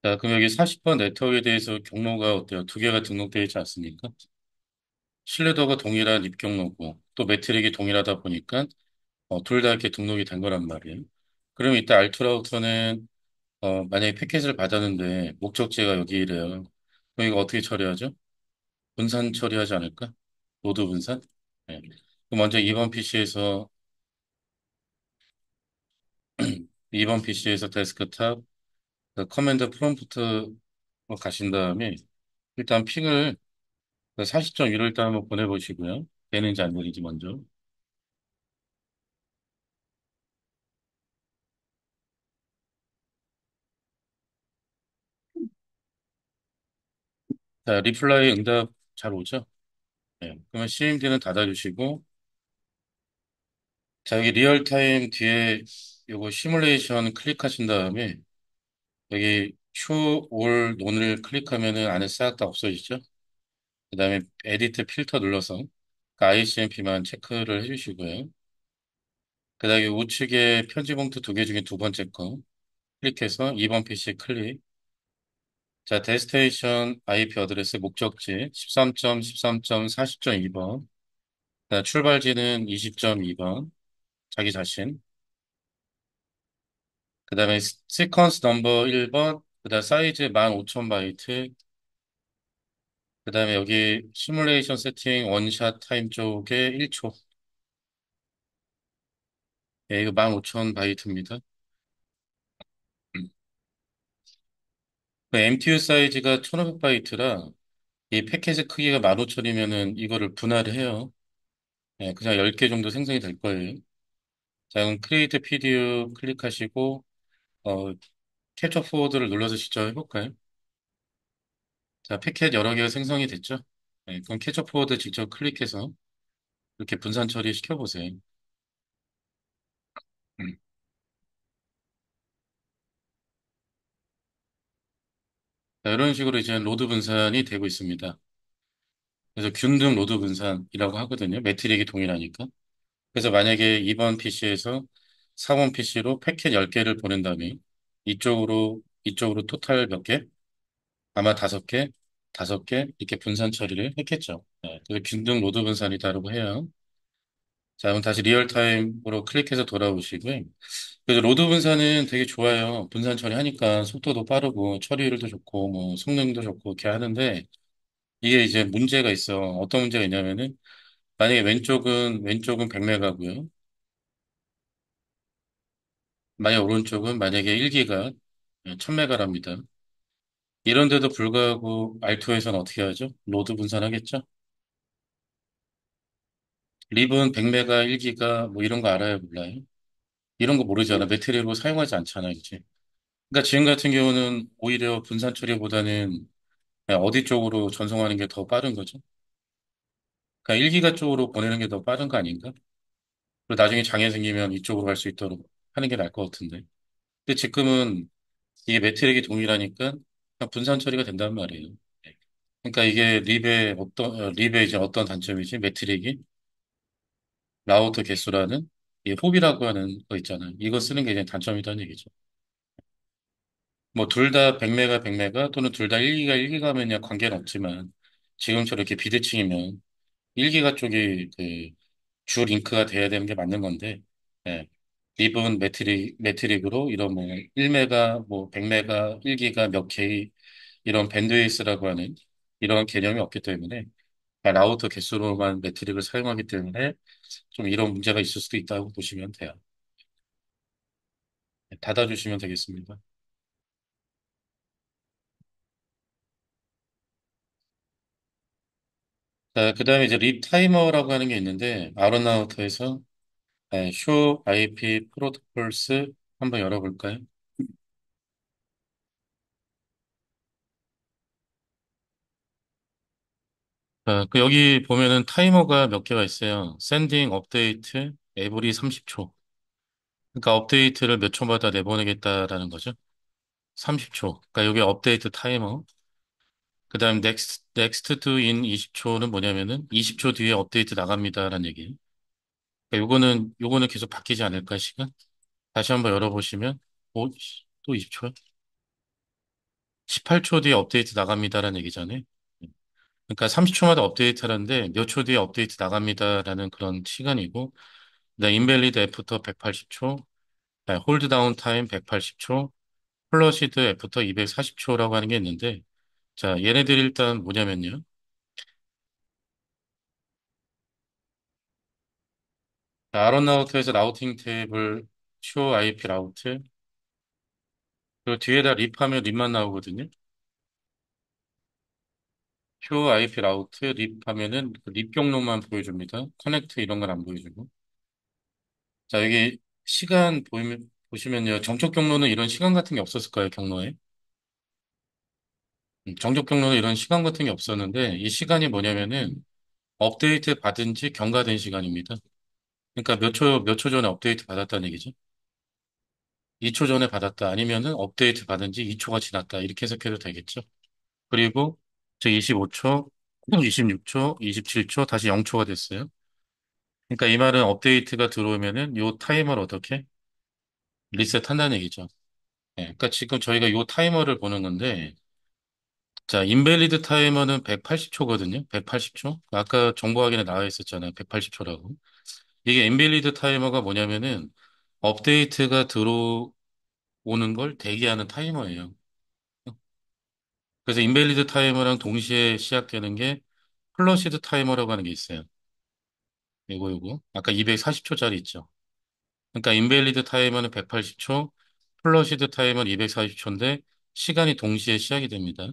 자, 그럼 여기 40번 네트워크에 대해서 경로가 어때요? 두 개가 등록되어 있지 않습니까? 신뢰도가 동일한 입 경로고, 또 매트릭이 동일하다 보니까, 둘 다 이렇게 등록이 된 거란 말이에요. 그럼 이때 알투 라우터는, 만약에 패킷을 받았는데, 목적지가 여기래요. 그럼 이거 어떻게 처리하죠? 분산 처리하지 않을까? 로드 분산? 네. 그럼 먼저 2번 PC에서, 2번 PC에서 데스크탑, 그 커맨드 프롬프트 가신 다음에, 일단 핑을 40.1을 일단 한번 보내보시고요. 되는지 안 되는지 먼저. 자, 리플라이 응답 잘 오죠? 네. 그러면 CMD는 닫아주시고, 자, 여기 리얼타임 뒤에 요거 시뮬레이션 클릭하신 다음에, 여기 show all 논을 클릭하면은 안에 싹 다 없어지죠? 그 다음에 에디트 필터 눌러서 그 ICMP만 체크를 해주시고요. 그 다음에 우측에 편지 봉투 두 개 중에 두 번째 거 클릭해서 2번 PC 클릭. 자, 데스테이션 IP 어드레스 목적지 13.13.40.2번. 출발지는 20.2번. 자기 자신. 그 다음에 시퀀스 넘버 1번. 그 다음 사이즈 15,000바이트. 그 다음에 여기 시뮬레이션 세팅 원샷 타임 쪽에 1초. 이거 15,000바이트입니다. MTU 사이즈가 1,500바이트라 이 패키지 크기가 15,000이면은 이거를 분할을 해요. 그냥 10개 정도 생성이 될 거예요. 자, 그럼 크리에이트 PDU 클릭하시고, 어, 캡처 포워드를 눌러서 직접 해볼까요? 자, 패켓 여러 개가 생성이 됐죠? 그럼 캡처 포워드 직접 클릭해서 이렇게 분산 처리 시켜보세요. 음. 자, 이런 식으로 이제 로드 분산이 되고 있습니다. 그래서 균등 로드 분산이라고 하거든요. 매트릭이 동일하니까. 그래서 만약에 2번 PC에서 4번 PC로 패킷 10개를 보낸 다음에 이쪽으로 토탈 몇 개? 아마 5개, 5개 이렇게 분산 처리를 했겠죠. 네, 그래서 균등 로드 분산이다라고 해요. 자, 그럼 다시 리얼타임으로 클릭해서 돌아오시고요. 그래서 로드 분산은 되게 좋아요. 분산 처리하니까 속도도 빠르고 처리율도 좋고 뭐 성능도 좋고 이렇게 하는데 이게 이제 문제가 있어. 어떤 문제가 있냐면은 만약에 왼쪽은 100메가고요. 만약 오른쪽은 만약에 1기가 1000메가랍니다. 이런데도 불구하고 R2에서는 어떻게 하죠? 로드 분산하겠죠? 립은 100메가 1기가 뭐 이런 거 알아요, 몰라요? 이런 거 모르잖아. 매트릭으로 사용하지 않잖아, 이제. 그러니까 지금 같은 경우는 오히려 분산 처리보다는 그냥 어디 쪽으로 전송하는 게 더 빠른 거죠. 그러니까 1기가 쪽으로 보내는 게 더 빠른 거 아닌가? 그리고 나중에 장애 생기면 이쪽으로 갈 수 있도록 하는 게 나을 것 같은데. 근데 지금은 이게 매트릭이 동일하니까 그냥 분산 처리가 된단 말이에요. 그러니까 이게 립의 이제 어떤 단점이지? 매트릭이 라우터 개수라는 이 호비라고 하는 거 있잖아요. 이거 쓰는 게 이제 단점이라는 얘기죠. 뭐 둘 다 100메가 100메가 또는 둘 다 1기가 1기가면야 관계는 없지만 지금처럼 이렇게 비대칭이면 1기가 쪽이 그 주 링크가 돼야 되는 게 맞는 건데 예. 립은 매트릭으로 이런 뭐 1메가 뭐 100메가 1기가 몇 K 이런 밴드위스라고 하는 이런 개념이 없기 때문에 라우터 개수로만 매트릭을 사용하기 때문에 좀 이런 문제가 있을 수도 있다고 보시면 돼요. 닫아주시면 되겠습니다. 자, 그 다음에 이제 립 타이머라고 하는 게 있는데 아웃라우터에서 쇼 IP 프로토콜스 한번 열어볼까요? 그 여기 보면은 타이머가 몇 개가 있어요. 샌딩 업데이트 에브리 30초. 그러니까 업데이트를 몇 초마다 내보내겠다라는 거죠. 30초. 그러니까 여기 업데이트 타이머. 그다음 넥스트 투인 20초는 뭐냐면은 20초 뒤에 업데이트 나갑니다라는 얘기예요. 그러니까 요거는 계속 바뀌지 않을까 시간? 다시 한번 열어보시면 또 20초야? 18초 뒤에 업데이트 나갑니다라는 얘기잖아요. 그러니까 30초마다 업데이트하는데 몇 초 뒤에 업데이트 나갑니다라는 그런 시간이고, 그다음 인밸리드 애프터 180초, 홀드 다운 타임 180초, 플러시드 애프터 240초라고 하는 게 있는데, 자, 얘네들이 일단 뭐냐면요. 아론라우트에서 라우팅 테이블 쇼 IP 라우트, 그리고 뒤에다 립하면 립만 나오거든요. 쇼 IP 라우트 립하면은 그립 경로만 보여줍니다. 커넥트 이런 건 안 보여주고. 자, 여기 보시면요. 정적 경로는 이런 시간 같은 게 없었을 거예요, 경로에. 정적 경로는 이런 시간 같은 게 없었는데, 이 시간이 뭐냐면은, 업데이트 받은 지 경과된 시간입니다. 그러니까 몇 초 전에 업데이트 받았다는 얘기죠. 2초 전에 받았다. 아니면은 업데이트 받은 지 2초가 지났다. 이렇게 해석해도 되겠죠. 그리고 저 25초, 26초, 27초, 다시 0초가 됐어요. 그러니까 이 말은 업데이트가 들어오면은 요 타이머를 어떻게 리셋한다는 얘기죠. 예, 그러니까 지금 저희가 요 타이머를 보는 건데, 자, 인밸리드 타이머는 180초거든요. 180초. 아까 정보 확인에 나와 있었잖아요. 180초라고. 이게 인밸리드 타이머가 뭐냐면은 업데이트가 들어오는 걸 대기하는 타이머예요. 그래서 인밸리드 타이머랑 동시에 시작되는 게 플러시드 타이머라고 하는 게 있어요. 요거. 아까 240초짜리 있죠. 그러니까 인밸리드 타이머는 180초, 플러시드 타이머는 240초인데 시간이 동시에 시작이 됩니다.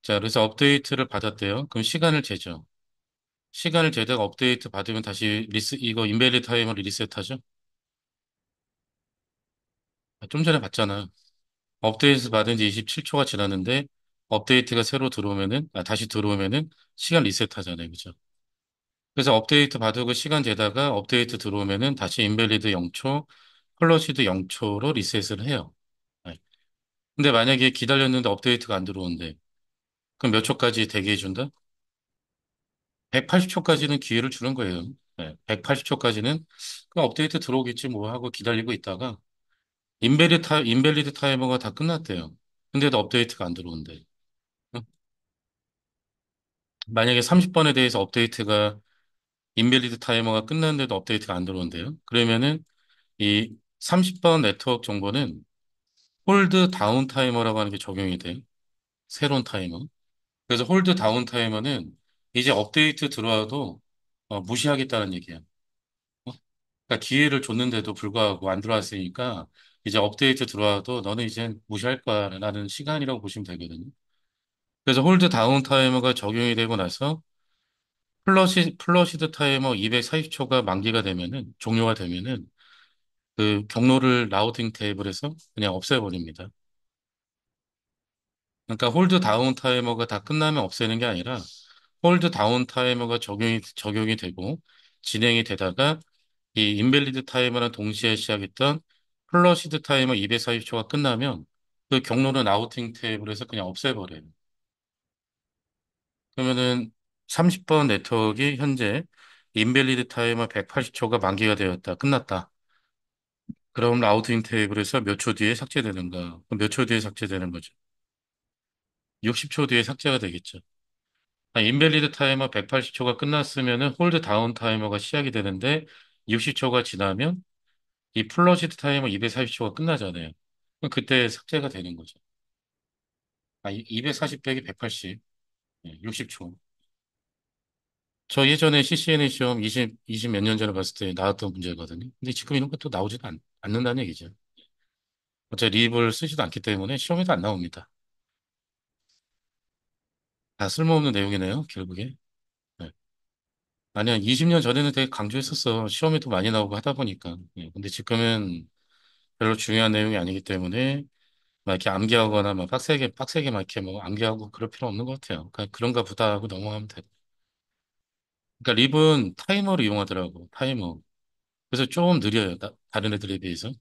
자, 그래서 업데이트를 받았대요. 그럼 시간을 재죠. 시간을 재다가 업데이트 받으면 다시 이거 인밸리드 타이머를 리셋하죠. 좀 전에 봤잖아. 업데이트 받은 지 27초가 지났는데 업데이트가 새로 들어오면은, 다시 들어오면은 시간 리셋하잖아요. 그죠? 그래서 업데이트 받고 시간 재다가 업데이트 들어오면은 다시 인밸리드 0초, 플러시드 0초로 리셋을 해요. 네. 근데 만약에 기다렸는데 업데이트가 안 들어온대. 그럼 몇 초까지 대기해 준다? 180초까지는 기회를 주는 거예요. 네, 180초까지는 그 업데이트 들어오겠지 뭐 하고 기다리고 있다가 인벨리드 타이머가 다 끝났대요. 근데도 업데이트가 안 들어온대. 응? 만약에 30번에 대해서 업데이트가 인벨리드 타이머가 끝났는데도 업데이트가 안 들어온대요. 그러면은 이 30번 네트워크 정보는 홀드 다운 타이머라고 하는 게 적용이 돼. 새로운 타이머. 그래서 홀드 다운 타이머는 이제 업데이트 들어와도 무시하겠다는 얘기야. 어? 그러니까 기회를 줬는데도 불구하고 안 들어왔으니까 이제 업데이트 들어와도 너는 이제 무시할 거야라는 시간이라고 보시면 되거든요. 그래서 홀드 다운 타이머가 적용이 되고 나서 플러시드 타이머 240초가 만기가 되면은 종료가 되면은 그 경로를 라우팅 테이블에서 그냥 없애버립니다. 그러니까 홀드 다운 타이머가 다 끝나면 없애는 게 아니라 홀드 다운 타이머가 적용이 되고 진행이 되다가 이 인밸리드 타이머랑 동시에 시작했던 플러시드 타이머 240초가 끝나면 그 경로는 라우팅 테이블에서 그냥 없애버려요. 그러면은 30번 네트워크가 현재 인밸리드 타이머 180초가 만기가 되었다. 끝났다. 그럼 라우팅 테이블에서 몇 초 뒤에 삭제되는가? 몇 초 뒤에 삭제되는 거죠? 60초 뒤에 삭제가 되겠죠. 인밸리드 타이머 180초가 끝났으면은 홀드 다운 타이머가 시작이 되는데 60초가 지나면 이 플러시드 타이머 240초가 끝나잖아요. 그럼 그때 삭제가 되는 거죠. 240 빼기 180, 60초. 저 예전에 CCNA 시험 20 몇 년 전에 봤을 때 나왔던 문제거든요. 근데 지금 이런 것도 나오지도 않는다는 얘기죠. 어차피 립을 쓰지도 않기 때문에 시험에도 안 나옵니다. 다 쓸모없는 내용이네요, 결국에. 네. 아니야, 20년 전에는 되게 강조했었어. 시험에도 많이 나오고 하다 보니까. 근데 지금은 별로 중요한 내용이 아니기 때문에 막 이렇게 암기하거나 막 빡세게 막 이렇게 뭐 암기하고 그럴 필요 없는 것 같아요. 그냥 그런가 보다 하고 넘어가면 돼. 그러니까 립은 타이머를 이용하더라고, 타이머. 그래서 좀 느려요, 다른 애들에 비해서.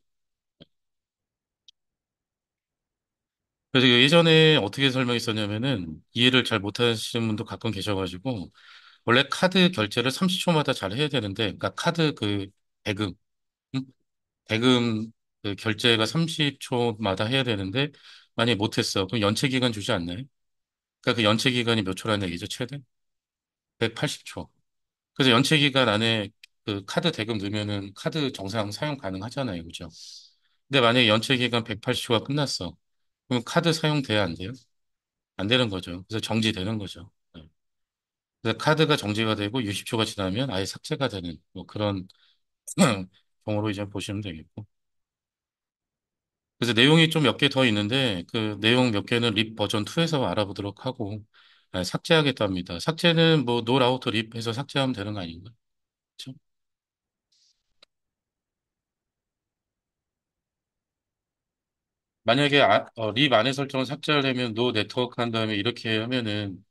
그래서 예전에 어떻게 설명했었냐면은 이해를 잘 못하시는 분도 가끔 계셔가지고 원래 카드 결제를 30초마다 잘 해야 되는데, 그러니까 카드 그 대금, 응? 대금 그 결제가 30초마다 해야 되는데 만약에 못했어. 그럼 연체 기간 주지 않나요? 그러니까 그 연체 기간이 몇 초라는 얘기죠, 최대? 180초. 그래서 연체 기간 안에 그 카드 대금 넣으면은 카드 정상 사용 가능하잖아요, 그죠? 근데 만약에 연체 기간 180초가 끝났어. 그럼 카드 사용돼야 안 돼요? 안 되는 거죠. 그래서 정지되는 거죠. 네. 그래서 카드가 정지가 되고 60초가 지나면 아예 삭제가 되는 뭐 그런 경우로 이제 보시면 되겠고. 그래서 내용이 좀 몇 개 더 있는데 그 내용 몇 개는 립 버전 2에서 알아보도록 하고 삭제하겠답니다. 삭제는 뭐 노 라우터 립 해서 삭제하면 되는 거 아닌가? 그렇죠? 만약에 립 안에 설정을 삭제하려면 노 네트워크 한 다음에 이렇게 하면은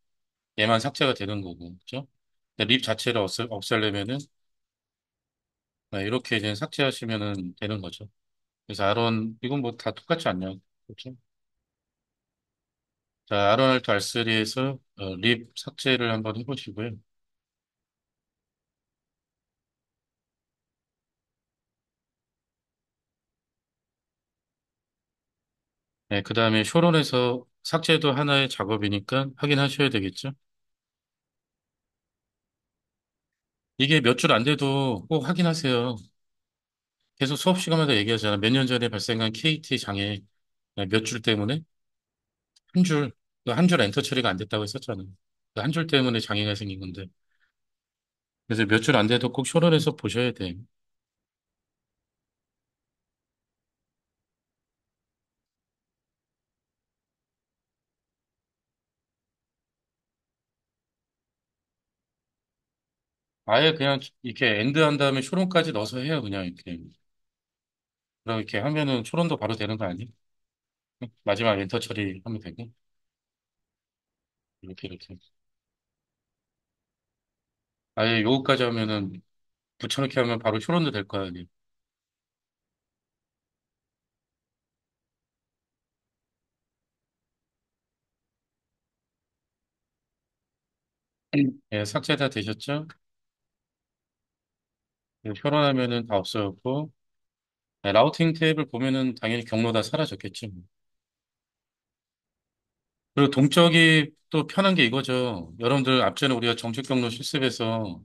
얘만 삭제가 되는 거고, 그렇죠? 근데 립 자체를 없애려면은 이렇게 이제 삭제하시면은 되는 거죠. 그래서 아론 이건 뭐 다 똑같지 않냐? 그렇죠? 자, 아론 알트 R3에서 립 삭제를 한번 해보시고요. 네, 그 다음에 쇼론에서 삭제도 하나의 작업이니까 확인하셔야 되겠죠? 이게 몇 줄 안 돼도 꼭 확인하세요. 계속 수업 시간마다 얘기하잖아. 몇 년 전에 발생한 KT 장애 몇 줄 때문에 한 줄, 그 한 줄 엔터 처리가 안 됐다고 했었잖아. 그 한 줄 때문에 장애가 생긴 건데. 그래서 몇 줄 안 돼도 꼭 쇼론에서 보셔야 돼. 아예 그냥 이렇게 엔드 한 다음에 쇼론까지 넣어서 해요. 그냥 이렇게. 그럼 이렇게 하면은 쇼론도 바로 되는 거 아니에요? 마지막 엔터 처리하면 되고. 이렇게. 아예 요거까지 하면은 붙여넣기 하면 바로 쇼론도 될 거 아니에요. 예, 삭제 다 되셨죠? 예, 결혼하면은 다 없어졌고, 예, 라우팅 탭을 보면은 당연히 경로 다 사라졌겠지. 뭐. 그리고 동적이 또 편한 게 이거죠. 여러분들 앞전에 우리가 정책 경로 실습에서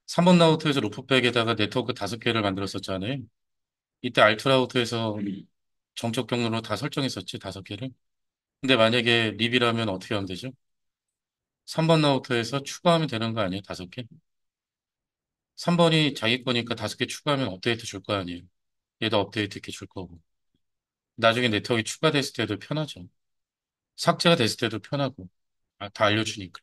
3번 라우트에서 루프백에다가 네트워크 5개를 만들었었잖아요. 이때 알트 라우트에서 정적 경로로 다 설정했었지, 5개를. 근데 만약에 립이라면 어떻게 하면 되죠? 3번 라우트에서 추가하면 되는 거 아니에요? 5개? 3번이 자기 거니까 5개 추가하면 업데이트 줄 거 아니에요? 얘도 업데이트 이렇게 줄 거고. 나중에 네트워크가 추가됐을 때도 편하죠. 삭제가 됐을 때도 편하고. 아, 다 알려주니까.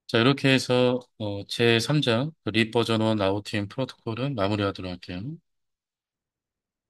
자, 이렇게 해서 제 3장 립 버전 1 라우팅 프로토콜은 마무리하도록 할게요.